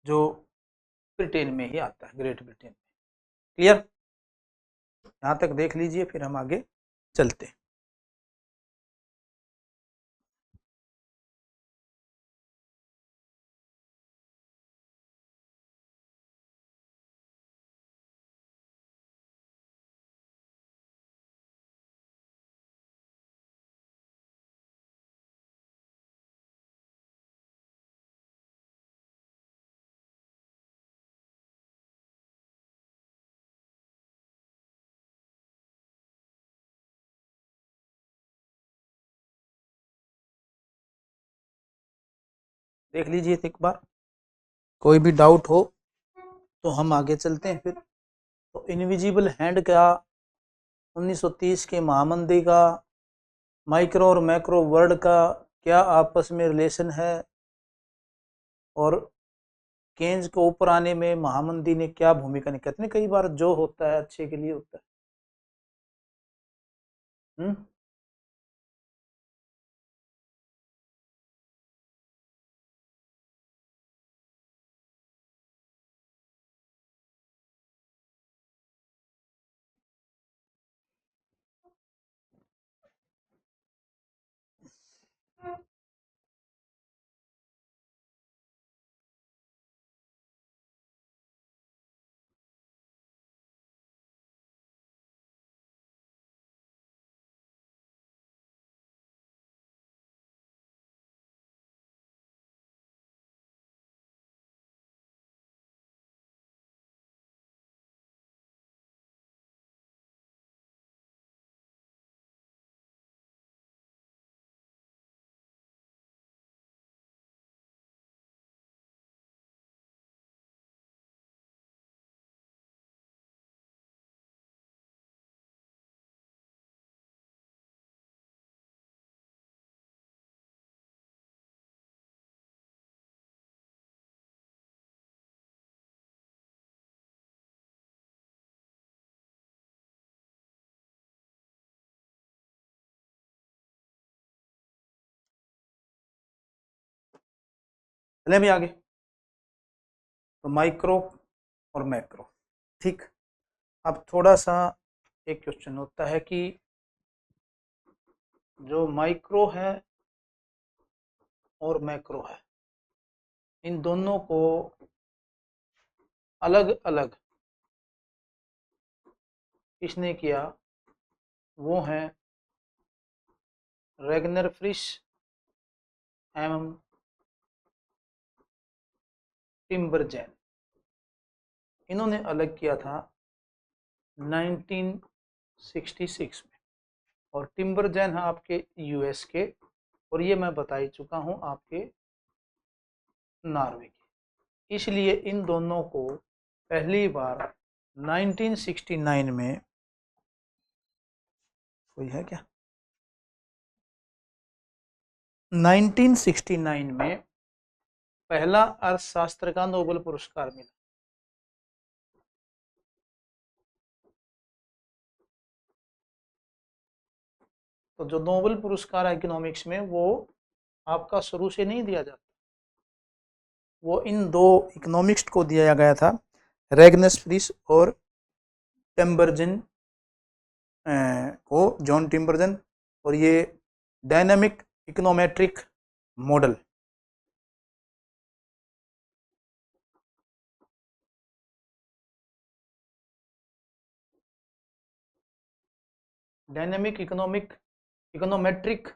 जो ब्रिटेन में ही आता है, ग्रेट ब्रिटेन में। क्लियर? यहां तक देख लीजिए, फिर हम आगे चलते हैं। देख लीजिए एक बार, कोई भी डाउट हो तो हम आगे चलते हैं फिर। तो इनविजिबल हैंड का 1930 के महामंदी का माइक्रो और मैक्रो वर्ड का क्या आपस में रिलेशन है, और केन्ज को ऊपर आने में महामंदी ने क्या भूमिका निभाई। कहते हैं कई बार जो होता है अच्छे के लिए होता है। चले भी आगे। तो माइक्रो और मैक्रो, ठीक। अब थोड़ा सा एक क्वेश्चन होता है कि जो माइक्रो है और मैक्रो है, इन दोनों को अलग अलग किसने किया? वो हैं रेगनर फ्रिश एवं टिम्बरजैन। इन्होंने अलग किया था 1966 में। और टिम्बरजन है आपके यूएस के, और ये मैं बता ही चुका हूँ आपके नॉर्वे के। इसलिए इन दोनों को पहली बार 1969 में, कोई है क्या, 1969 में पहला अर्थशास्त्र का नोबेल पुरस्कार मिला। तो जो नोबेल पुरस्कार है इकोनॉमिक्स में, वो आपका शुरू से नहीं दिया जाता, वो इन दो इकोनॉमिक्स को दिया गया था, रेगनस फ्रिस और टिम्बरजन को, जॉन टिम्बरजन। और ये dynamic econometric model, dynamic econometric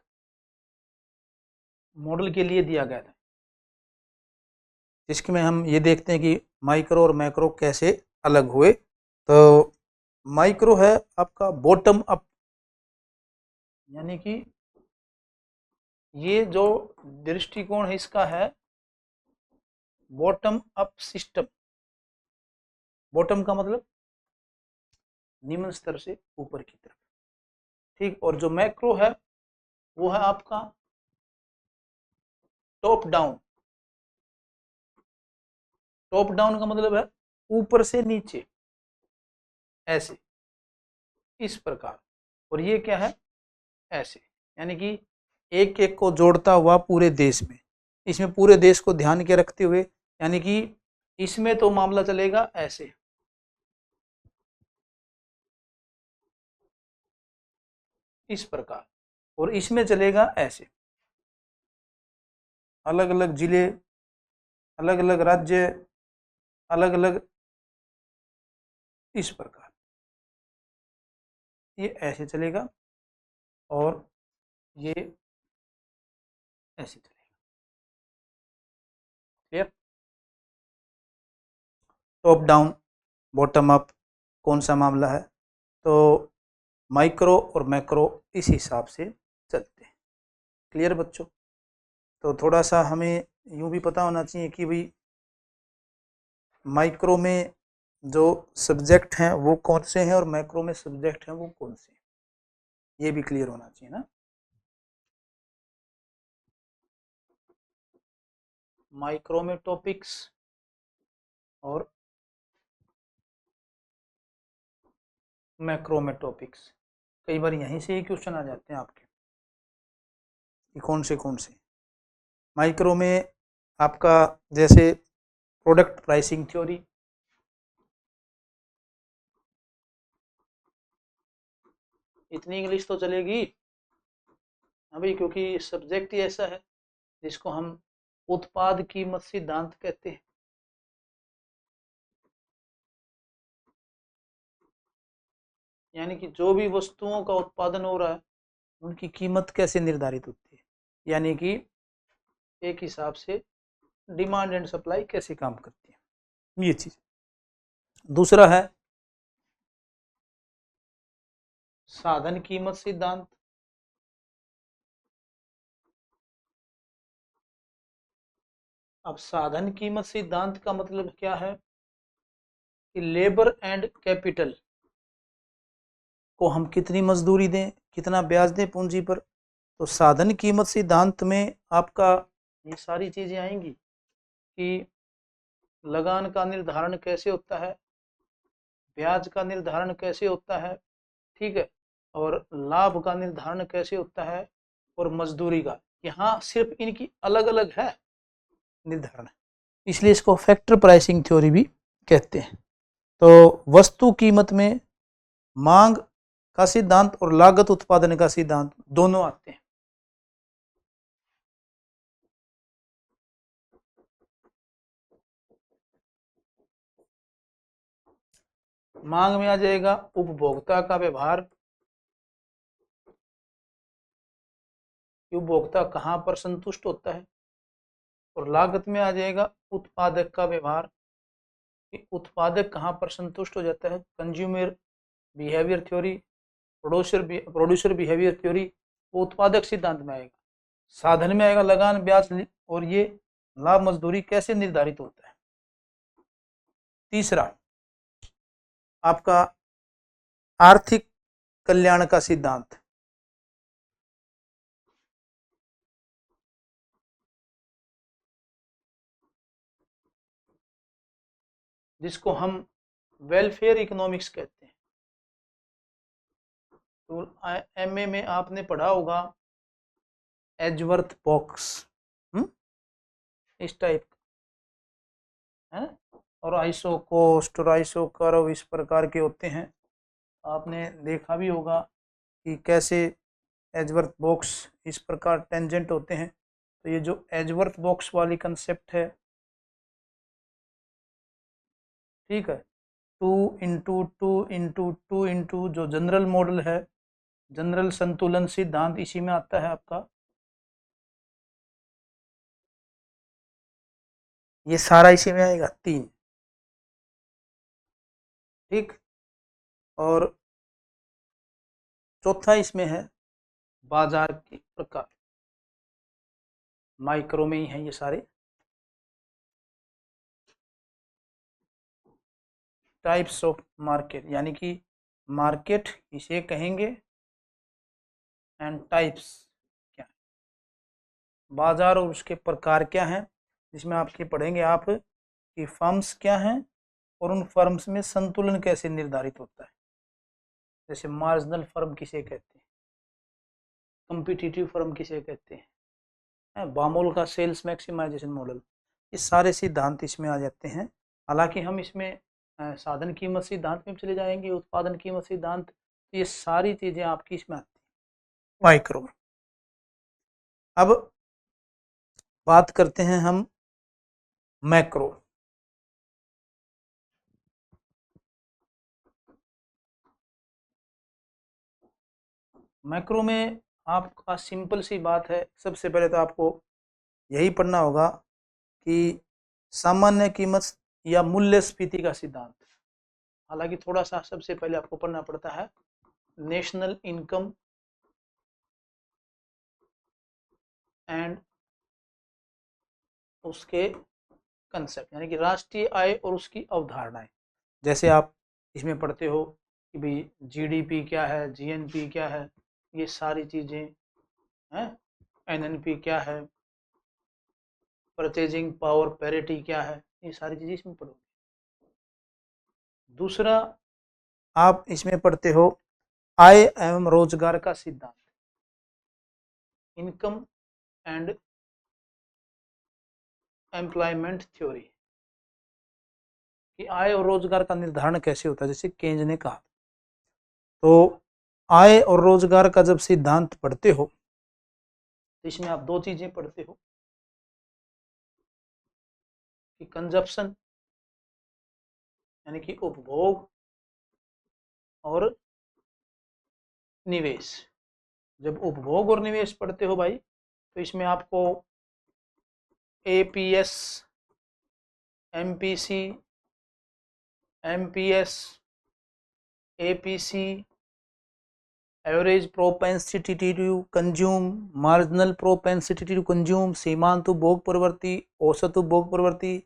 model के लिए दिया गया था, जिसमें हम ये देखते हैं कि माइक्रो और मैक्रो कैसे अलग हुए। तो माइक्रो है आपका बॉटम अप, यानी कि ये जो दृष्टिकोण है इसका है बॉटम अप सिस्टम। बॉटम का मतलब निम्न स्तर से ऊपर की तरफ, ठीक। और जो मैक्रो है वो है आपका टॉप डाउन। टॉप डाउन का मतलब है ऊपर से नीचे, ऐसे, इस प्रकार। और ये क्या है, ऐसे, यानी कि एक एक को जोड़ता हुआ पूरे देश में, इसमें पूरे देश को ध्यान के रखते हुए, यानी कि इसमें तो मामला चलेगा ऐसे, इस प्रकार, और इसमें चलेगा ऐसे। अलग अलग जिले, अलग अलग राज्य, अलग अलग, इस प्रकार ये ऐसे चलेगा और ये ऐसे चलेगा। Clear? Top down, bottom up, कौन सा मामला है? तो माइक्रो और मैक्रो इस हिसाब से चलते हैं। क्लियर बच्चों? तो थोड़ा सा हमें यूँ भी पता होना चाहिए कि भाई माइक्रो में जो सब्जेक्ट हैं वो कौन से हैं और मैक्रो में सब्जेक्ट हैं वो कौन से हैं, ये भी क्लियर होना चाहिए ना। माइक्रो में टॉपिक्स और मैक्रो में टॉपिक्स, कई बार यहीं से ही क्वेश्चन आ जाते हैं आपके कि कौन से। माइक्रो में आपका जैसे प्रोडक्ट प्राइसिंग थ्योरी, इतनी इंग्लिश तो चलेगी अभी, क्योंकि सब्जेक्ट ही ऐसा है जिसको हम उत्पाद कीमत सिद्धांत कहते हैं। यानी कि जो भी वस्तुओं का उत्पादन हो रहा है उनकी कीमत कैसे निर्धारित होती है, यानी कि एक हिसाब से डिमांड एंड सप्लाई कैसे काम करती है, ये चीज। दूसरा है साधन कीमत सिद्धांत। अब साधन कीमत सिद्धांत का मतलब क्या है कि लेबर एंड कैपिटल को हम कितनी मजदूरी दें, कितना ब्याज दें पूंजी पर। तो साधन कीमत सिद्धांत में आपका ये सारी चीजें आएंगी कि लगान का निर्धारण कैसे होता है, ब्याज का निर्धारण कैसे होता है, ठीक है, और लाभ का निर्धारण कैसे होता है, और मजदूरी का। यहाँ सिर्फ इनकी अलग अलग है निर्धारण, इसलिए इसको फैक्टर प्राइसिंग थ्योरी भी कहते हैं। तो वस्तु कीमत में मांग का सिद्धांत और लागत उत्पादन का सिद्धांत दोनों आते हैं। मांग में आ जाएगा उपभोक्ता का व्यवहार, उपभोक्ता कहाँ पर संतुष्ट होता है। और लागत में आ जाएगा उत्पादक का व्यवहार, कि उत्पादक कहाँ पर संतुष्ट हो जाता है, consumer behaviour theory. Producer behaviour theory वो उत्पादक सिद्धांत में आएगा। साधन में आएगा लगान, ब्याज और ये लाभ मजदूरी कैसे निर्धारित होता है। तीसरा आपका आर्थिक कल्याण का सिद्धांत, जिसको हम वेलफेयर इकोनॉमिक्स कहते हैं। तो एमए में आपने पढ़ा होगा एजवर्थ बॉक्स, इस टाइप का है, और आइसो कोस्ट और आइसो कर्व इस प्रकार के होते हैं। आपने देखा भी होगा कि कैसे एजवर्थ बॉक्स इस प्रकार टेंजेंट होते हैं। तो ये जो एजवर्थ बॉक्स वाली कंसेप्ट है, ठीक है, 2 × 2 × 2 जो जनरल मॉडल है, जनरल संतुलन सिद्धांत इसी में आता है आपका। ये सारा इसी में आएगा 3, ठीक। और चौथा इसमें है बाजार के प्रकार, माइक्रो में ही है ये सारे। टाइप्स ऑफ मार्केट, यानी कि मार्केट इसे कहेंगे एंड टाइप्स क्या है, बाजार और उसके प्रकार क्या हैं, जिसमें आपके पढ़ेंगे आप कि फर्म्स क्या हैं और उन फर्म्स में संतुलन कैसे निर्धारित होता है। जैसे मार्जिनल फर्म किसे कहते हैं, कॉम्पिटिटिव फर्म किसे कहते हैं, बामोल का सेल्स मैक्सिमाइजेशन मॉडल, ये सारे सिद्धांत इसमें आ जाते हैं। हालांकि हम इसमें साधन कीमत सिद्धांत में चले जाएंगे, उत्पादन कीमत सिद्धांत, ये सारी चीजें आपकी इसमें आती हैं माइक्रो में। अब बात करते हैं हम मैक्रो। मैक्रो में आपका सिंपल सी बात है, सबसे पहले तो आपको यही पढ़ना होगा कि सामान्य कीमत या मूल्यस्फीति का सिद्धांत। हालांकि थोड़ा सा सबसे पहले आपको पढ़ना पड़ता है नेशनल इनकम एंड उसके कंसेप्ट, यानी कि राष्ट्रीय आय और उसकी अवधारणाएं। जैसे आप इसमें पढ़ते हो कि भाई जीडीपी क्या है, जीएनपी क्या है, ये सारी चीजें हैं, एनएनपी क्या है, परचेजिंग पावर पैरिटी क्या है, ये सारी चीजें इसमें पढ़ोगे। दूसरा आप इसमें पढ़ते हो आय एवं रोजगार का सिद्धांत, इनकम एंड एम्प्लॉयमेंट थ्योरी, कि आय और रोजगार का निर्धारण कैसे होता है। जैसे केंज ने कहा, तो आय और रोजगार का जब सिद्धांत पढ़ते हो तो इसमें आप 2 चीजें पढ़ते हो कि कंजप्शन यानी कि उपभोग और निवेश। जब उपभोग और निवेश पढ़ते हो भाई, तो इसमें आपको APS, MPC, MPS, APC, average propensity to consume, marginal propensity to consume, सीमांत उपभोग प्रवृत्ति, औसत उपभोग प्रवृत्ति,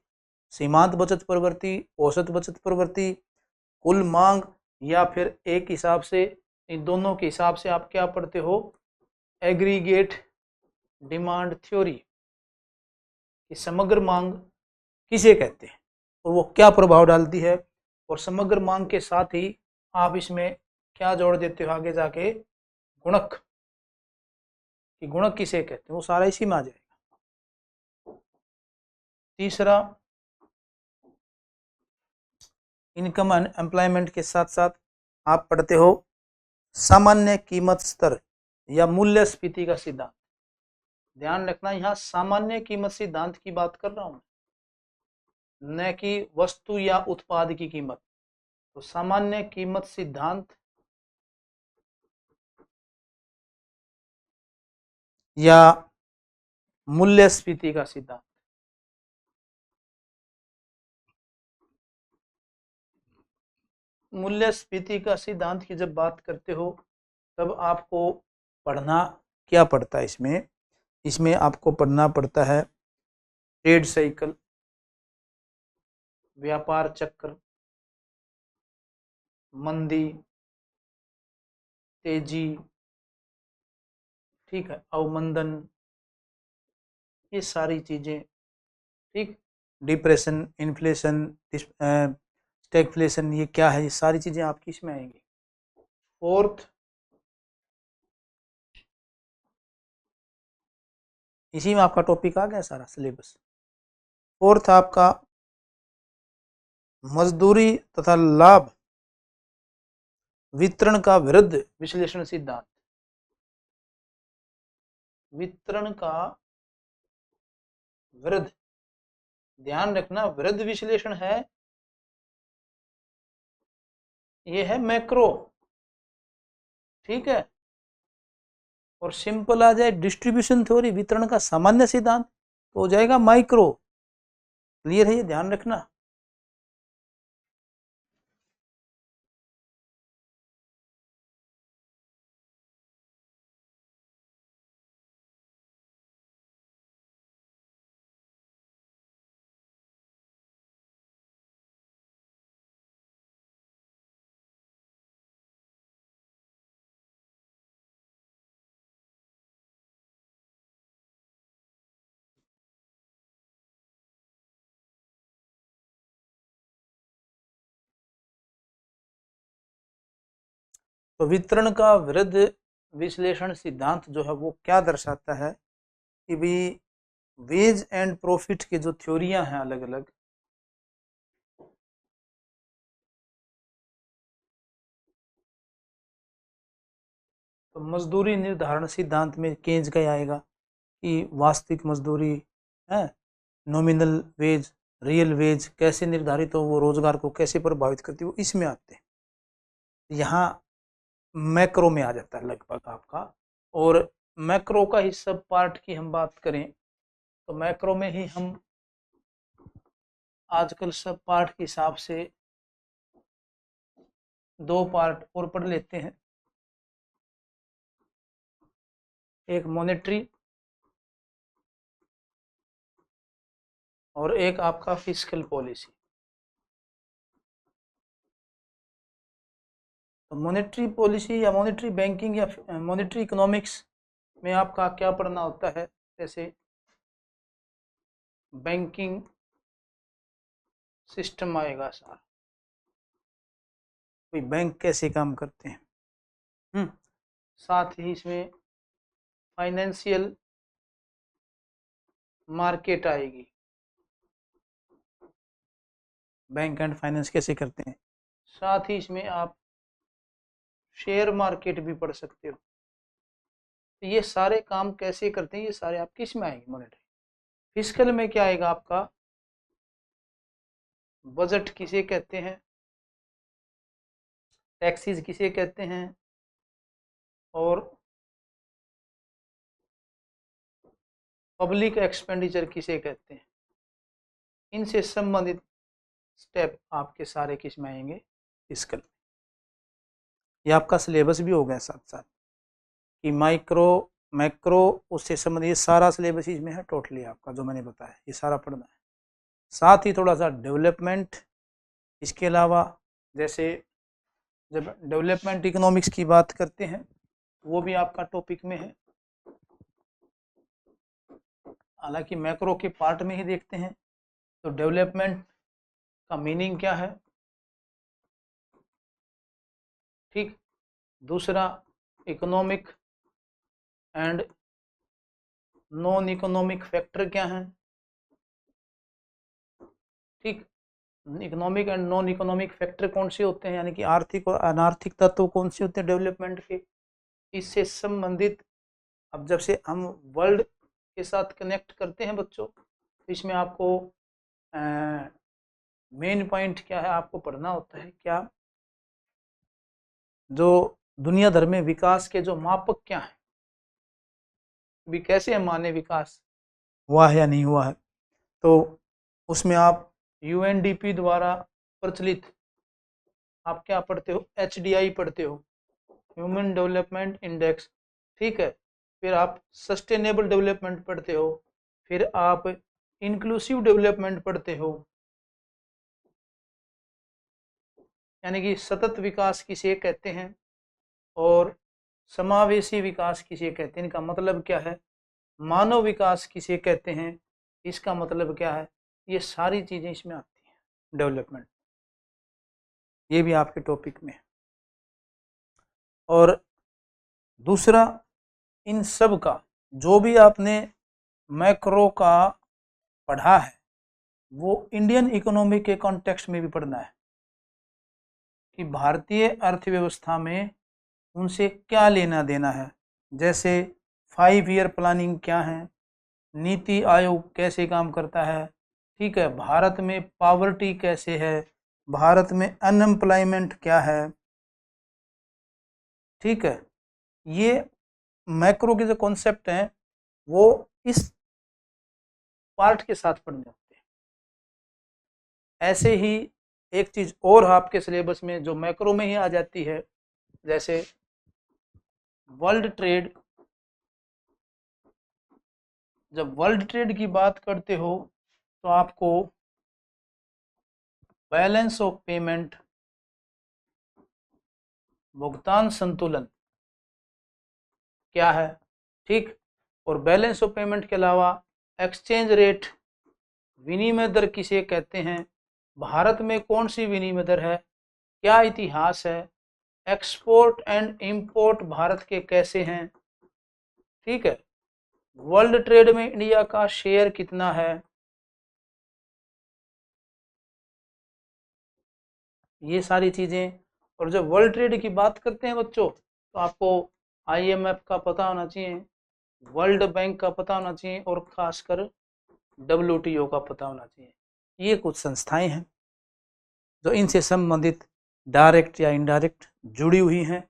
सीमांत बचत प्रवृत्ति, औसत बचत प्रवृत्ति, कुल मांग, या फिर एक हिसाब से इन दोनों के हिसाब से आप क्या पढ़ते हो, एग्रीगेट डिमांड थ्योरी, कि समग्र मांग किसे कहते हैं और वो क्या प्रभाव डालती है। और समग्र मांग के साथ ही आप इसमें क्या जोड़ देते हो आगे जाके, गुणक, कि गुणक किसे कहते हैं, वो सारा इसी में आ जाएगा। तीसरा इनकम एंड एम्प्लॉयमेंट के साथ साथ आप पढ़ते हो सामान्य कीमत स्तर या मूल्यस्फीति का सिद्धांत। ध्यान रखना, यहाँ सामान्य कीमत सिद्धांत की बात कर रहा हूं, न कि वस्तु या उत्पाद की कीमत। तो सामान्य कीमत सिद्धांत या मूल्यस्फीति का सिद्धांत, मूल्यस्फीति का सिद्धांत की जब बात करते हो तब आपको पढ़ना क्या पड़ता है इसमें, इसमें आपको पढ़ना पड़ता है ट्रेड साइकिल, व्यापार चक्र, मंदी, तेजी, ठीक है, अवमंदन, ये सारी चीजें, ठीक, डिप्रेशन, इन्फ्लेशन, स्टैगफ्लेशन, ये क्या है, ये सारी चीजें आपकी इसमें आएंगी। फोर्थ, इसी में आपका टॉपिक आ गया सारा सिलेबस। फोर्थ आपका मजदूरी तथा लाभ वितरण का विरुद्ध विश्लेषण सिद्धांत। वितरण का विरुद्ध, ध्यान रखना विरुद्ध विश्लेषण है, ये है मैक्रो, ठीक है। और सिंपल आ जाए डिस्ट्रीब्यूशन थ्योरी, वितरण का सामान्य सिद्धांत, तो हो जाएगा माइक्रो। क्लियर है, ये ध्यान रखना। तो वितरण का विरुद्ध विश्लेषण सिद्धांत जो है वो क्या दर्शाता है कि भी वेज एंड प्रॉफिट के जो थ्योरियां हैं अलग अलग, तो मजदूरी निर्धारण सिद्धांत में केंज का आएगा कि वास्तविक मजदूरी है, नॉमिनल वेज, रियल वेज कैसे निर्धारित हो, वो रोजगार को कैसे प्रभावित करती है, वो इसमें आते हैं। यहाँ मैक्रो में आ जाता है लगभग आपका। और मैक्रो का ही सब पार्ट की हम बात करें तो मैक्रो में ही हम आजकल सब पार्ट के हिसाब से 2 पार्ट और पढ़ लेते हैं, एक मॉनेटरी और एक आपका फिस्कल पॉलिसी। तो मॉनेटरी पॉलिसी या मॉनेटरी बैंकिंग या मॉनेटरी इकोनॉमिक्स में आपका क्या पढ़ना होता है, जैसे बैंकिंग सिस्टम आएगा सारा, कोई बैंक कैसे काम करते हैं, साथ ही इसमें फाइनेंशियल मार्केट आएगी, बैंक एंड फाइनेंस कैसे करते हैं, साथ ही इसमें आप शेयर मार्केट भी पढ़ सकते हो। तो ये सारे काम कैसे करते हैं, ये सारे आप किस में आएंगे, मॉनेटरी। फिस्कल में क्या आएगा आपका, बजट किसे कहते हैं, टैक्सेस किसे कहते हैं, और पब्लिक एक्सपेंडिचर किसे कहते हैं, इनसे संबंधित स्टेप आपके सारे किस में आएंगे, फिस्कल। ये आपका सिलेबस भी हो गया साथ साथ कि माइक्रो मैक्रो उससे संबंधित सारा सिलेबस इसमें है टोटली आपका, जो मैंने बताया ये सारा पढ़ना है। साथ ही थोड़ा सा डेवलपमेंट, इसके अलावा जैसे जब डेवलपमेंट इकोनॉमिक्स की बात करते हैं वो भी आपका टॉपिक में है, हालांकि मैक्रो के पार्ट में ही देखते हैं। तो डेवलपमेंट का मीनिंग क्या है, ठीक। दूसरा economic and non economic factor क्या है, ठीक। Economic and non economic factor कौन से होते हैं, यानी कि आर्थिक और अनार्थिक तत्व कौन से होते हैं डेवलपमेंट के, इससे संबंधित। अब जब से हम वर्ल्ड के साथ कनेक्ट करते हैं बच्चों, तो इसमें आपको मेन पॉइंट क्या है आपको पढ़ना होता है, क्या जो दुनिया भर में विकास के जो मापक क्या है, भी कैसे हम माने विकास हुआ है या नहीं हुआ है। तो उसमें आप यूएनडीपी द्वारा प्रचलित आप क्या पढ़ते हो, एचडीआई पढ़ते हो, ह्यूमन डेवलपमेंट इंडेक्स, ठीक है। फिर आप सस्टेनेबल डेवलपमेंट पढ़ते हो, फिर आप इंक्लूसिव डेवलपमेंट पढ़ते हो, यानी कि सतत विकास किसे कहते हैं और समावेशी विकास किसे कहते हैं, इनका मतलब क्या है, मानव विकास किसे कहते हैं, इसका मतलब क्या है, ये सारी चीजें इसमें आती हैं डेवलपमेंट, ये भी आपके टॉपिक में है। और दूसरा, इन सब का जो भी आपने मैक्रो का पढ़ा है वो इंडियन इकोनॉमी के कॉन्टेक्स्ट में भी पढ़ना है कि भारतीय अर्थव्यवस्था में उनसे क्या लेना देना है। जैसे 5 ईयर प्लानिंग क्या है, नीति आयोग कैसे काम करता है, ठीक है, भारत में पावर्टी कैसे है, भारत में अनएम्प्लॉयमेंट क्या है, ठीक है। ये मैक्रो के जो कॉन्सेप्ट हैं वो इस पार्ट के साथ पढ़ने होते हैं। ऐसे ही एक चीज और आपके सिलेबस में जो मैक्रो में ही आ जाती है, जैसे वर्ल्ड ट्रेड, जब वर्ल्ड ट्रेड की बात करते हो तो आपको बैलेंस ऑफ पेमेंट, भुगतान संतुलन क्या है, ठीक, और बैलेंस ऑफ पेमेंट के अलावा एक्सचेंज रेट, विनिमय दर किसे कहते हैं, भारत में कौन सी विनिमय दर है, क्या इतिहास है, एक्सपोर्ट एंड इंपोर्ट भारत के कैसे हैं, ठीक है, वर्ल्ड ट्रेड में इंडिया का शेयर कितना है, ये सारी चीजें। और जब वर्ल्ड ट्रेड की बात करते हैं बच्चों तो आपको आईएमएफ का पता होना चाहिए, वर्ल्ड बैंक का पता होना चाहिए और खासकर डब्ल्यूटीओ का पता होना चाहिए। ये कुछ संस्थाएं हैं जो इनसे संबंधित डायरेक्ट या इनडायरेक्ट जुड़ी हुई हैं,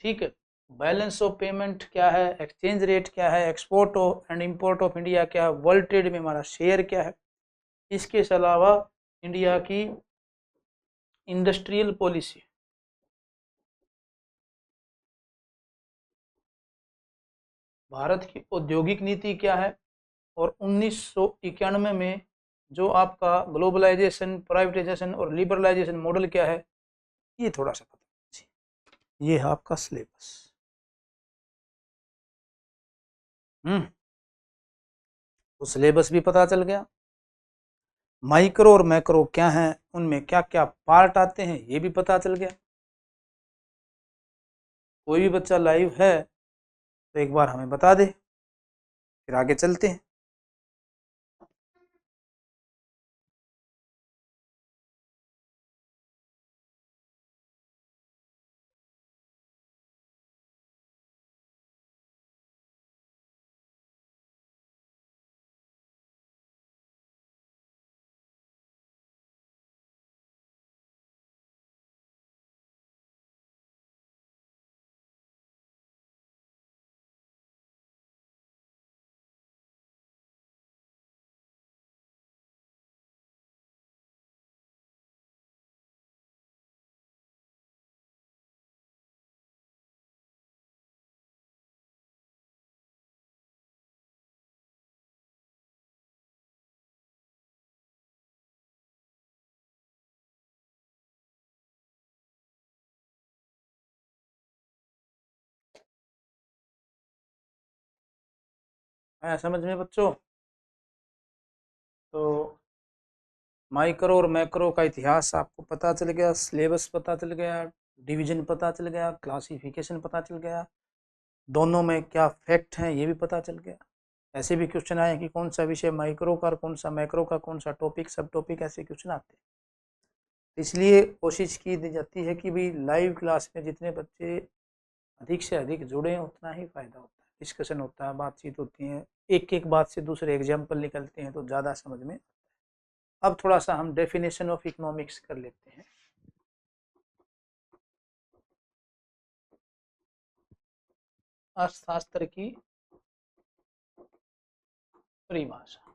ठीक है। बैलेंस ऑफ पेमेंट क्या है, एक्सचेंज रेट क्या है, export and import of India क्या है, वर्ल्ड ट्रेड में हमारा शेयर क्या है, इसके अलावा इंडिया की इंडस्ट्रियल पॉलिसी, भारत की औद्योगिक नीति क्या है, और 1991 में जो आपका ग्लोबलाइजेशन, प्राइवेटाइजेशन और लिबरलाइजेशन मॉडल क्या है, ये थोड़ा सा पता कीजिए। ये है आपका सिलेबस। तो सिलेबस भी पता चल गया, माइक्रो और मैक्रो क्या हैं, उनमें क्या क्या पार्ट आते हैं ये भी पता चल गया। कोई भी बच्चा लाइव है तो एक बार हमें बता दे, फिर आगे चलते हैं। आया समझ में बच्चों? तो माइक्रो और मैक्रो का इतिहास आपको पता चल गया, सिलेबस पता चल गया, डिवीजन पता चल गया, क्लासिफिकेशन पता चल गया, दोनों में क्या फैक्ट हैं ये भी पता चल गया। ऐसे भी क्वेश्चन आए कि कौन सा विषय माइक्रो का और कौन सा मैक्रो का, कौन सा टॉपिक सब टॉपिक, ऐसे क्वेश्चन आते हैं। इसलिए कोशिश की जाती है कि भाई लाइव क्लास में जितने बच्चे अधिक से अधिक जुड़े उतना ही फायदा होता है, डिस्कशन होता है, बातचीत होती है, एक एक बात से दूसरे एग्जाम्पल निकलते हैं तो ज़्यादा समझ में। अब थोड़ा सा हम डेफिनेशन ऑफ इकोनॉमिक्स कर लेते हैं। अर्थशास्त्र की परिभाषा।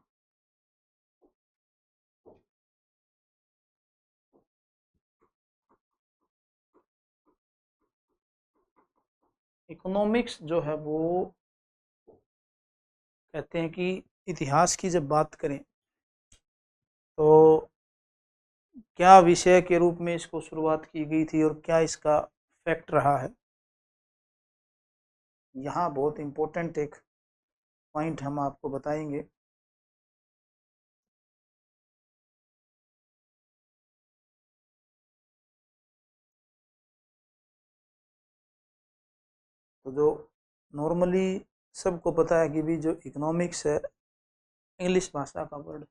इकोनॉमिक्स जो है वो कहते हैं कि इतिहास की जब बात करें तो क्या विषय के रूप में इसको शुरुआत की गई थी और क्या इसका फैक्ट रहा है, यहाँ बहुत इम्पोर्टेंट एक पॉइंट हम आपको बताएंगे। तो जो नॉर्मली सबको पता है कि भी जो इकोनॉमिक्स है इंग्लिश भाषा का वर्ड,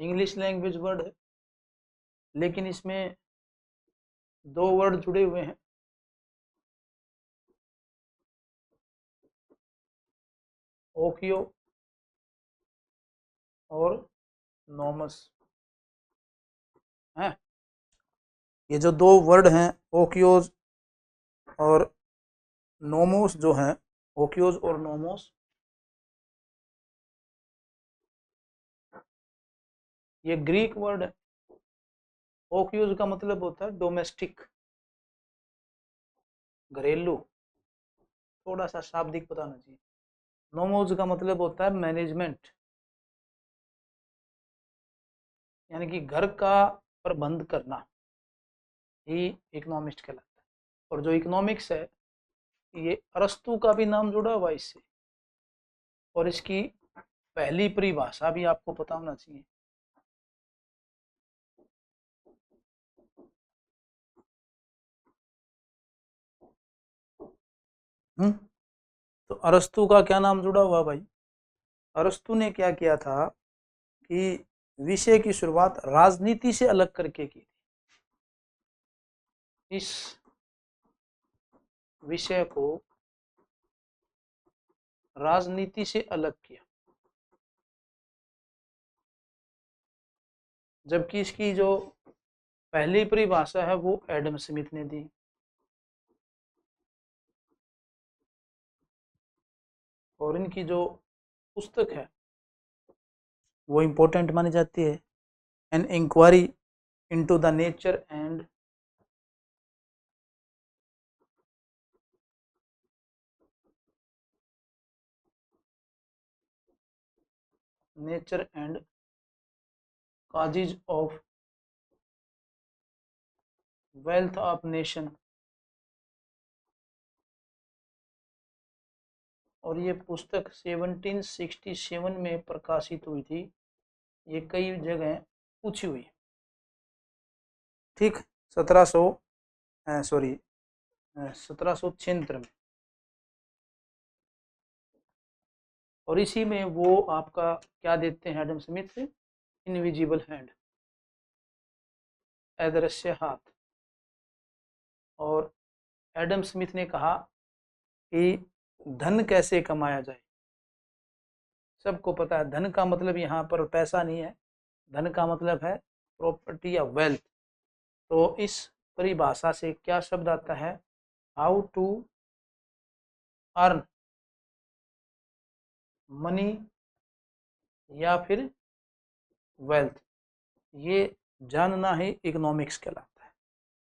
इंग्लिश लैंग्वेज वर्ड है, लेकिन इसमें दो वर्ड जुड़े हुए हैं, ओकियो और नोमस हैं। ये जो दो वर्ड हैं ओकियोज और नोमोस जो हैं, ओकियोज और नोमोस, ये ग्रीक वर्ड है। ओकियोज का मतलब होता है डोमेस्टिक, घरेलू, थोड़ा सा शाब्दिक बताना चाहिए। नोमोज का मतलब होता है मैनेजमेंट, यानी कि घर का प्रबंध करना ही इकोनॉमिस्ट कहलाता है। और जो इकोनॉमिक्स है ये अरस्तु का भी नाम जुड़ा हुआ इससे, और इसकी पहली परिभाषा भी आपको पता होना चाहिए। तो अरस्तु का क्या नाम जुड़ा हुआ भाई? अरस्तु ने क्या किया था कि विषय की शुरुआत राजनीति से अलग करके की थी। इस विषय को राजनीति से अलग किया, जबकि इसकी जो पहली परिभाषा है वो एडम स्मिथ ने दी। और इनकी जो पुस्तक है वो इम्पोर्टेंट मानी जाती है, an inquiry into the nature and causes of wealth of nation। और ये पुस्तक 1767 में प्रकाशित हुई थी। ये कई जगह पूछी हुई, ठीक, 1776 में। और इसी में वो आपका क्या देते हैं एडम स्मिथ से, इनविजिबल हैंड, अदृश्य हाथ। और एडम स्मिथ ने कहा कि धन कैसे कमाया जाए। सबको पता है धन का मतलब यहाँ पर पैसा नहीं है, धन का मतलब है प्रॉपर्टी या वेल्थ। तो इस परिभाषा से क्या शब्द आता है, हाउ टू अर्न मनी या फिर वेल्थ, ये जानना ही इकोनॉमिक्स कहलाता है।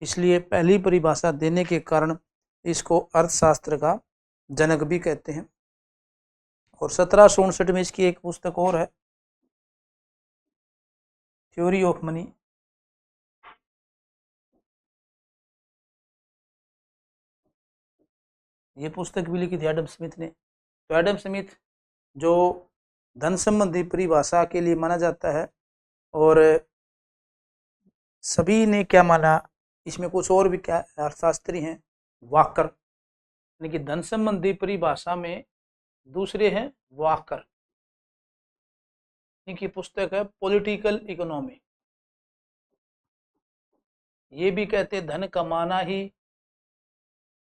इसलिए पहली परिभाषा देने के कारण इसको अर्थशास्त्र का जनक भी कहते हैं। और 1759 में इसकी एक पुस्तक और है, थ्योरी ऑफ मनी। ये पुस्तक भी लिखी थी एडम स्मिथ ने। तो एडम स्मिथ जो धन संबंधी परिभाषा के लिए माना जाता है, और सभी ने क्या माना, इसमें कुछ और भी क्या अर्थशास्त्री हैं, वाकर, यानी कि धन संबंधी परिभाषा में दूसरे हैं वाकर। इनकी पुस्तक है पॉलिटिकल इकोनॉमी। ये भी कहते हैं धन कमाना ही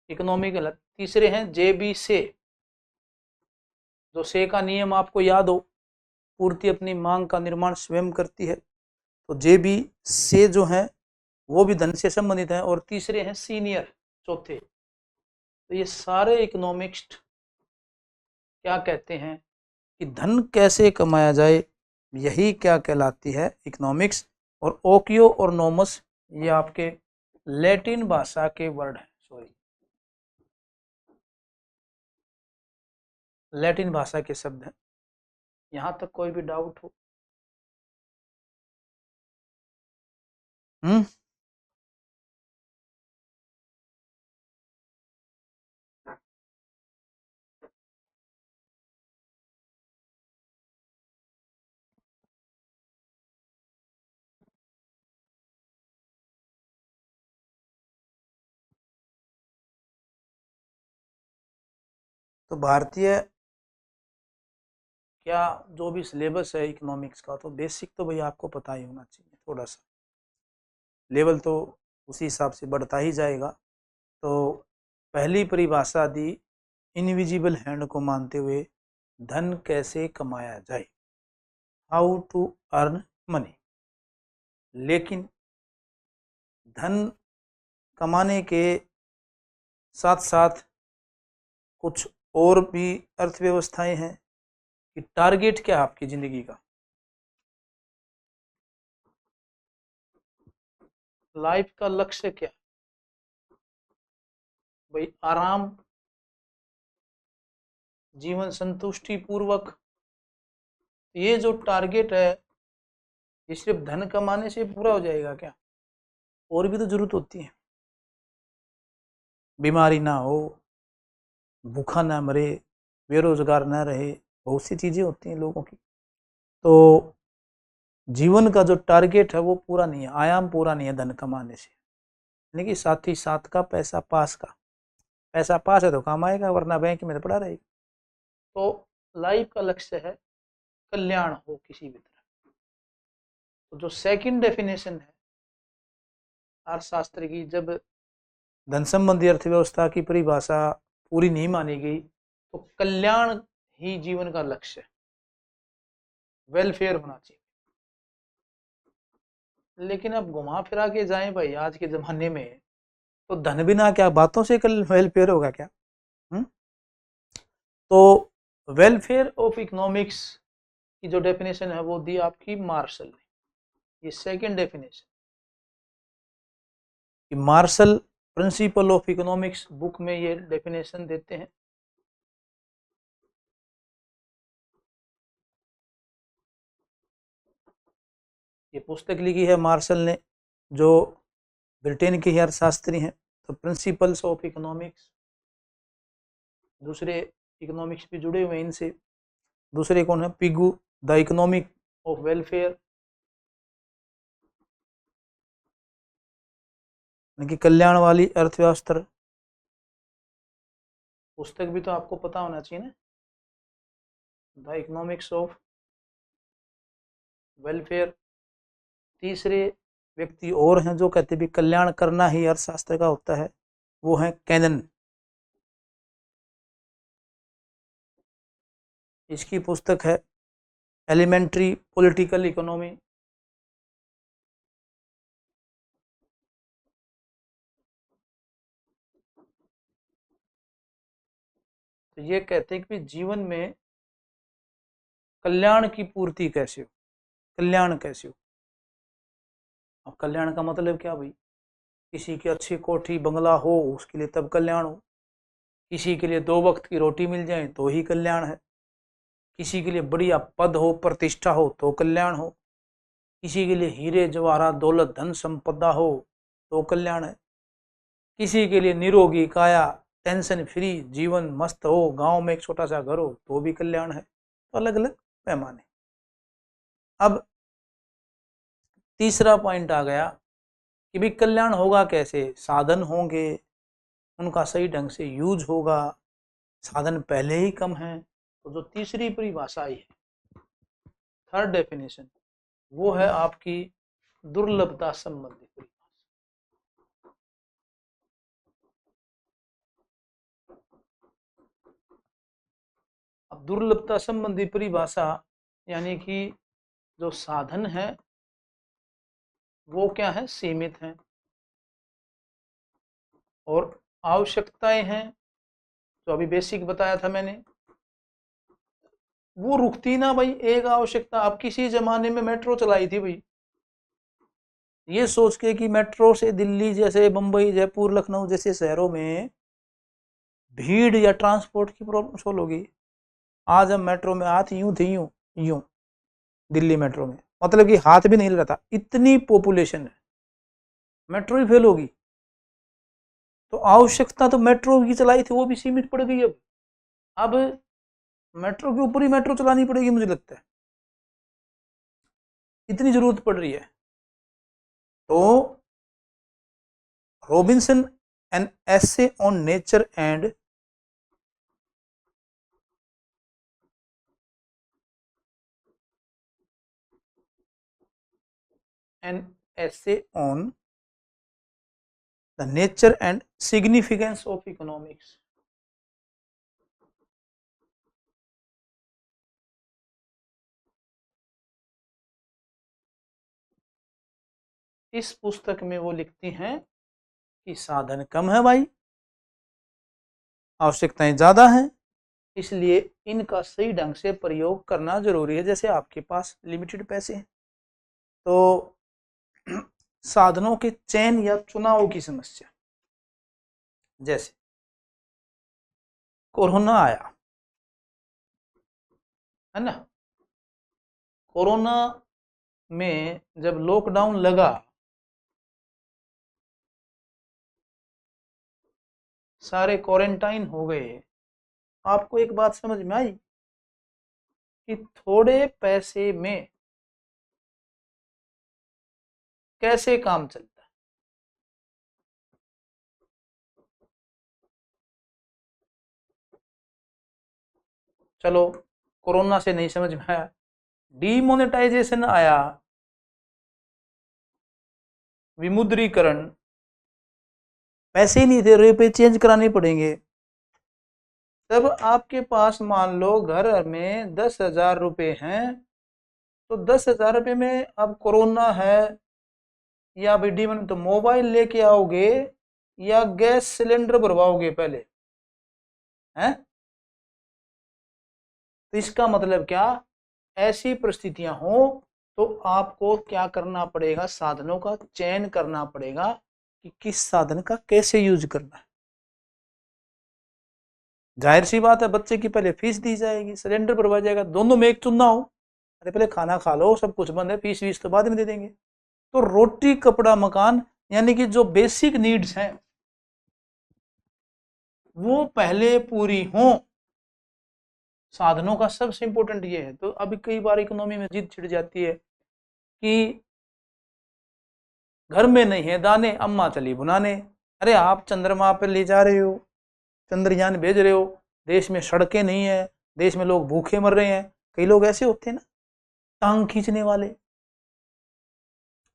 इकोनॉमी गलत। तीसरे हैं जेबी से, जो से का नियम आपको याद हो, पूर्ति अपनी मांग का निर्माण स्वयं करती है। तो जेबी से जो है वो भी धन से संबंधित है। और तीसरे हैं सीनियर, चौथे। तो ये सारे इकोनॉमिक्स्ट क्या कहते हैं कि धन कैसे कमाया जाए, यही क्या कहलाती है, इकोनॉमिक्स। और ओकियो और नोमस ये आपके लैटिन भाषा के वर्ड हैं, सॉरी लैटिन भाषा के शब्द हैं। यहाँ तक कोई भी डाउट हो? हम्म तो भारतीय क्या जो भी सिलेबस है इकोनॉमिक्स का, तो बेसिक तो भैया आपको पता ही होना चाहिए, थोड़ा सा लेवल तो उसी हिसाब से बढ़ता ही जाएगा। तो पहली परिभाषा दी, इनविजिबल हैंड को मानते हुए धन कैसे कमाया जाए, हाउ टू अर्न मनी। लेकिन धन कमाने के साथ साथ कुछ और भी अर्थव्यवस्थाएं हैं कि टारगेट क्या है आपकी ज़िंदगी का, लाइफ का लक्ष्य क्या, भाई आराम, जीवन संतुष्टि पूर्वक। ये जो टारगेट है ये सिर्फ धन कमाने से पूरा हो जाएगा क्या? और भी तो जरूरत होती है, बीमारी ना हो, भूखा ना मरे, बेरोजगार ना रहे, बहुत सी चीजें होती हैं लोगों की। तो जीवन का जो टारगेट है वो पूरा नहीं है, आयाम पूरा नहीं है धन कमाने से। यानी कि साथ ही साथ का पैसा पास का, पैसा पास है तो काम आएगा, वरना बैंक में तो पड़ा रहेगा। तो लाइफ का लक्ष्य है कल्याण हो किसी भी तरह। तो जो सेकंड डेफिनेशन है अर्थशास्त्र की, जब धन संबंधी अर्थव्यवस्था की परिभाषा पूरी नहीं मानी गई, तो कल्याण ही जीवन का लक्ष्य है, वेलफेयर होना चाहिए। लेकिन अब घुमा फिरा के जाएं भाई आज के जमाने में, तो धन बिना क्या बातों से कल वेलफेयर होगा क्या? हुँ? तो वेलफेयर ऑफ इकोनॉमिक्स की जो डेफिनेशन है वो दी आपकी मार्शल ने, ये सेकंड डेफिनेशन कि Marshall principle of economics book में ये डेफिनेशन देते हैं। ये पुस्तक लिखी है मार्शल ने, जो ब्रिटेन के ही अर्थशास्त्री हैं। तो प्रिंसिपल्स ऑफ इकोनॉमिक्स, दूसरे इकोनॉमिक्स भी जुड़े हुए हैं इनसे। दूसरे कौन है? Pigou, the economic of welfare, यानी कल्याण वाली अर्थव्यवस्था। पुस्तक भी तो आपको पता होना चाहिए ना, द इकोनॉमिक्स ऑफ वेलफेयर। तीसरे व्यक्ति और हैं जो कहते भी कल्याण करना ही अर्थशास्त्र का होता है, वो है कैनन। इसकी पुस्तक है एलिमेंट्री पॉलिटिकल इकोनॉमी। तो ये कहते हैं कि जीवन में कल्याण की पूर्ति कैसे हो, कल्याण कैसे हो। अब कल्याण का मतलब क्या भाई? किसी की अच्छी कोठी बंगला हो उसके लिए तब कल्याण हो, किसी के लिए 2 वक्त की रोटी मिल जाए तो ही कल्याण है, किसी के लिए बढ़िया पद हो प्रतिष्ठा हो तो कल्याण हो, किसी के लिए हीरे जवाहरात दौलत धन संपदा हो तो कल्याण है, किसी के लिए निरोगी काया टेंशन फ्री जीवन मस्त हो, गांव में एक छोटा सा घर हो तो भी कल्याण है। तो अलग अलग पैमाने। अब तीसरा पॉइंट आ गया कि भाई कल्याण होगा कैसे, साधन होंगे, उनका सही ढंग से यूज होगा, साधन पहले ही कम है। तो जो तीसरी परिभाषा आई है, थर्ड डेफिनेशन, वो है आपकी दुर्लभता संबंधी परिभाषा। अब दुर्लभता संबंधी परिभाषा यानी कि जो साधन है वो क्या है, सीमित हैं, और आवश्यकताएं हैं जो अभी बेसिक बताया था मैंने, वो रुकती ना भाई। एक आवश्यकता, अब किसी जमाने में मेट्रो चलाई थी भाई, ये सोच के कि मेट्रो से दिल्ली जैसे बम्बई जयपुर लखनऊ जैसे शहरों में भीड़ या ट्रांसपोर्ट की प्रॉब्लम सोल्व होगी। आज हम मेट्रो में हाथ यूं थे, यूं यूं दिल्ली मेट्रो में, मतलब कि हाथ भी नहीं हिल रहा था, इतनी पॉपुलेशन है, मेट्रो ही फेल होगी। तो आवश्यकता तो मेट्रो की चलाई थी वो भी सीमित पड़ गई। अब मेट्रो के ऊपर ही मेट्रो चलानी पड़ेगी मुझे लगता है, इतनी जरूरत पड़ रही है। तो Robinson an essay on nature and an essay on the nature and significance of economics. इस पुस्तक में वो लिखती हैं कि साधन कम है भाई, आवश्यकताएं ज्यादा हैं, इसलिए इनका सही ढंग से प्रयोग करना जरूरी है। जैसे आपके पास लिमिटेड पैसे हैं तो साधनों के चयन या चुनाव की समस्या, जैसे कोरोना आया है ना, कोरोना में जब लॉकडाउन लगा, सारे क्वारंटाइन हो गए, आपको एक बात समझ में आई कि थोड़े पैसे में कैसे काम चलता है। चलो कोरोना से नहीं समझ में आया, डीमोनेटाइजेशन आया, विमुद्रीकरण, पैसे ही नहीं थे, रुपए चेंज कराने पड़ेंगे। तब आपके पास मान लो घर में 10,000 रुपए हैं, तो 10,000 रुपये में अब कोरोना है या वीडी में तो मोबाइल लेके आओगे या गैस सिलेंडर भरवाओगे पहले हैं। तो इसका मतलब क्या, ऐसी परिस्थितियां हो तो आपको क्या करना पड़ेगा, साधनों का चयन करना पड़ेगा कि किस साधन का कैसे यूज करना है। जाहिर सी बात है, बच्चे की पहले फीस दी जाएगी, सिलेंडर भरवाया जाएगा, दोनों में एक चुनना हो, अरे पहले खाना खा लो, सब कुछ बंद है, फीस वीस तो बाद में दे देंगे। तो रोटी कपड़ा मकान यानी कि जो बेसिक नीड्स हैं वो पहले पूरी हो, साधनों का सबसे इंपॉर्टेंट ये है। तो अभी कई बार इकोनॉमी में जिद छिड़ जाती है कि घर में नहीं है दाने, अम्मा चली बुनाने। अरे आप चंद्रमा पे ले जा रहे हो, चंद्रयान भेज रहे हो, देश में सड़कें नहीं है, देश में लोग भूखे मर रहे हैं। कई लोग ऐसे होते हैं ना टांग खींचने वाले,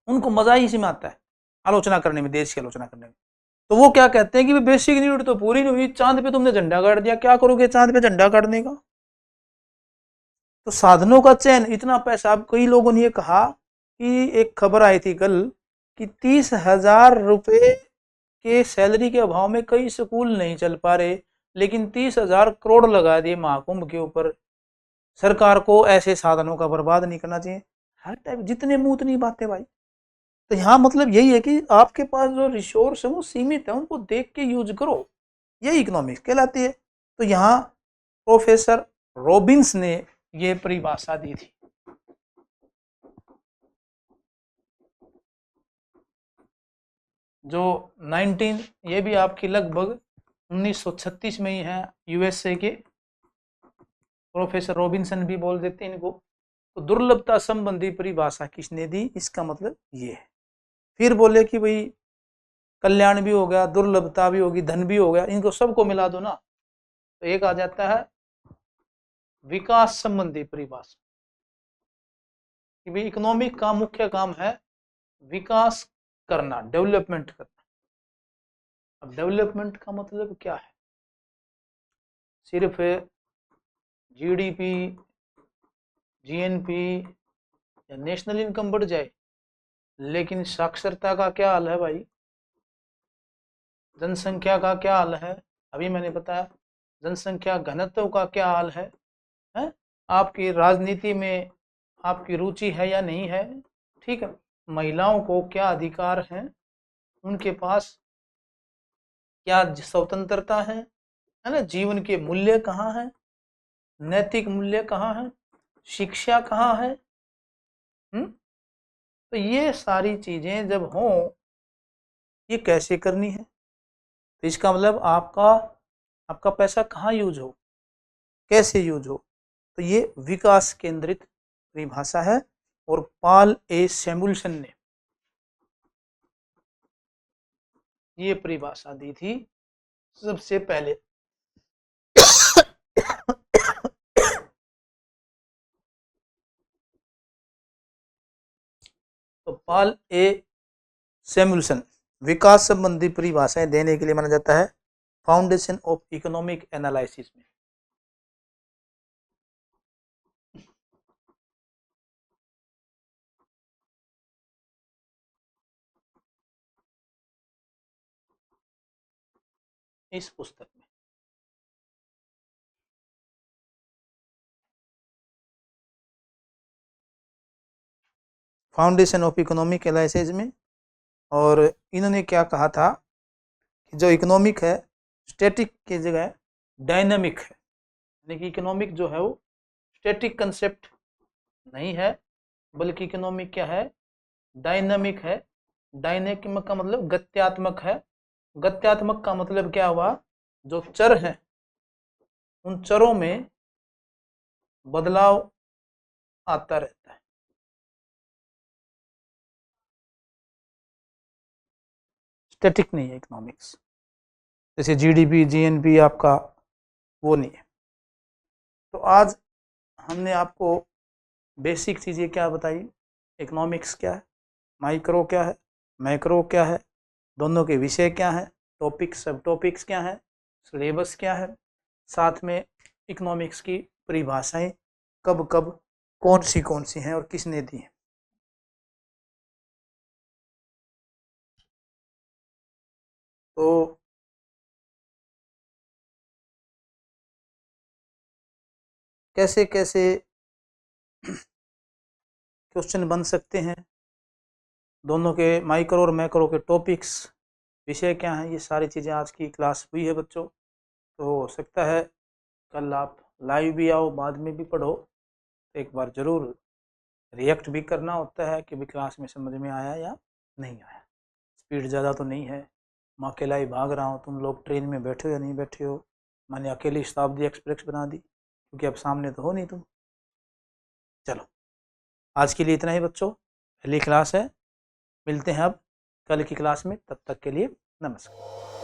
उनको मजा ही इसी में आता है आलोचना करने में, देश की आलोचना करने में। तो वो क्या कहते हैं कि बेसिक नीड तो पूरी नहीं हुई, चांद पे तुमने झंडा गाड़ दिया, क्या करोगे चांद पे झंडा गाड़ने का। तो साधनों का चयन, इतना पैसा, अब कई लोगों ने ये कहा कि एक खबर आई थी कल कि 30,000 रुपए के सैलरी के अभाव में कई स्कूल नहीं चल पा रहे, लेकिन 30,000 करोड़ लगा दिए महाकुंभ के ऊपर। सरकार को ऐसे साधनों का बर्बाद नहीं करना चाहिए। हर टाइप जितने मुंह उतनी बातें भाई। तो यहाँ मतलब यही है कि आपके पास जो रिसोर्स है वो सीमित है, उनको देख के यूज करो, यही इकोनॉमिक्स कहलाती है। तो यहाँ प्रोफेसर रॉबिन्स ने ये परिभाषा दी थी। जो 19 ये भी आपकी लगभग 1936 में ही है, यूएसए के प्रोफेसर रॉबिन्सन भी बोल देते हैं इनको। तो दुर्लभता संबंधी परिभाषा किसने दी, इसका मतलब ये है। फिर बोले कि भाई कल्याण भी हो गया, दुर्लभता भी होगी, धन भी हो गया, इनको सबको मिला दो ना, तो एक आ जाता है विकास संबंधी परिभाषा कि भाई इकोनॉमिक का मुख्य काम है विकास करना, डेवलपमेंट करना। अब डेवलपमेंट का मतलब क्या है, सिर्फ जीडीपी, जीएनपी या नेशनल इनकम बढ़ जाए, लेकिन साक्षरता का क्या हाल है भाई, जनसंख्या का क्या हाल है, अभी मैंने बताया जनसंख्या घनत्व का क्या हाल है? आपकी राजनीति में आपकी रुचि है या नहीं है, ठीक है, महिलाओं को क्या अधिकार हैं, उनके पास क्या स्वतंत्रता है ना, जीवन के मूल्य कहाँ है, नैतिक मूल्य कहाँ है, शिक्षा कहाँ है। तो ये सारी चीजें जब हों, ये कैसे करनी है, तो इसका मतलब आपका पैसा कहाँ यूज हो, कैसे यूज हो, तो ये विकास केंद्रित परिभाषा है। और पॉल ए सैमुअल्सन ने ये परिभाषा दी थी सबसे पहले। तो पॉल ए सैमुअल्सन विकास संबंधी परिभाषाएं देने के लिए माना जाता है फाउंडेशन ऑफ इकोनॉमिक एनालिसिस में। इस पुस्तक में फाउंडेशन ऑफ इकोनॉमिक एनालिसिस में। और इन्होंने क्या कहा था कि जो इकोनॉमिक है स्टैटिक की जगह डायनामिक है, यानी कि इकोनॉमिक जो है वो स्टैटिक कंसेप्ट नहीं है, बल्कि इकोनॉमिक क्या है, डायनामिक है। डायनामिक का मतलब गत्यात्मक है। गत्यात्मक का मतलब क्या हुआ, जो चर हैं उन चरों में बदलाव आता रहता है। स्टैटिक नहीं है इकोनॉमिक्स, जैसे जीडीपी जीएनपी आपका वो नहीं है। तो आज हमने आपको बेसिक चीज़ें क्या बताई, इकोनॉमिक्स क्या है, माइक्रो क्या है, मैक्रो क्या है, दोनों के विषय क्या हैं, टॉपिक्स सब टॉपिक्स क्या हैं, सिलेबस क्या है, साथ में इकोनॉमिक्स की परिभाषाएं कब कब कौन सी हैं और किसने दी हैं। तो कैसे कैसे क्वेश्चन बन सकते हैं, दोनों के माइक्रो और मैक्रो के टॉपिक्स विषय क्या हैं, ये सारी चीज़ें आज की क्लास हुई है बच्चों। तो हो सकता है कल आप लाइव भी आओ, बाद में भी पढ़ो, एक बार ज़रूर रिएक्ट भी करना होता है कि भी क्लास में समझ में आया या नहीं आया। स्पीड ज़्यादा तो नहीं है, मैं अकेला ही भाग रहा हूँ, तुम लोग ट्रेन में बैठे हो या नहीं बैठे हो, मैंने अकेली शताब्दी एक्सप्रेस बना दी क्योंकि अब सामने तो हो नहीं तुम। चलो आज के लिए इतना ही बच्चों, पहली क्लास है, मिलते हैं अब कल की क्लास में, तब तक के लिए नमस्कार।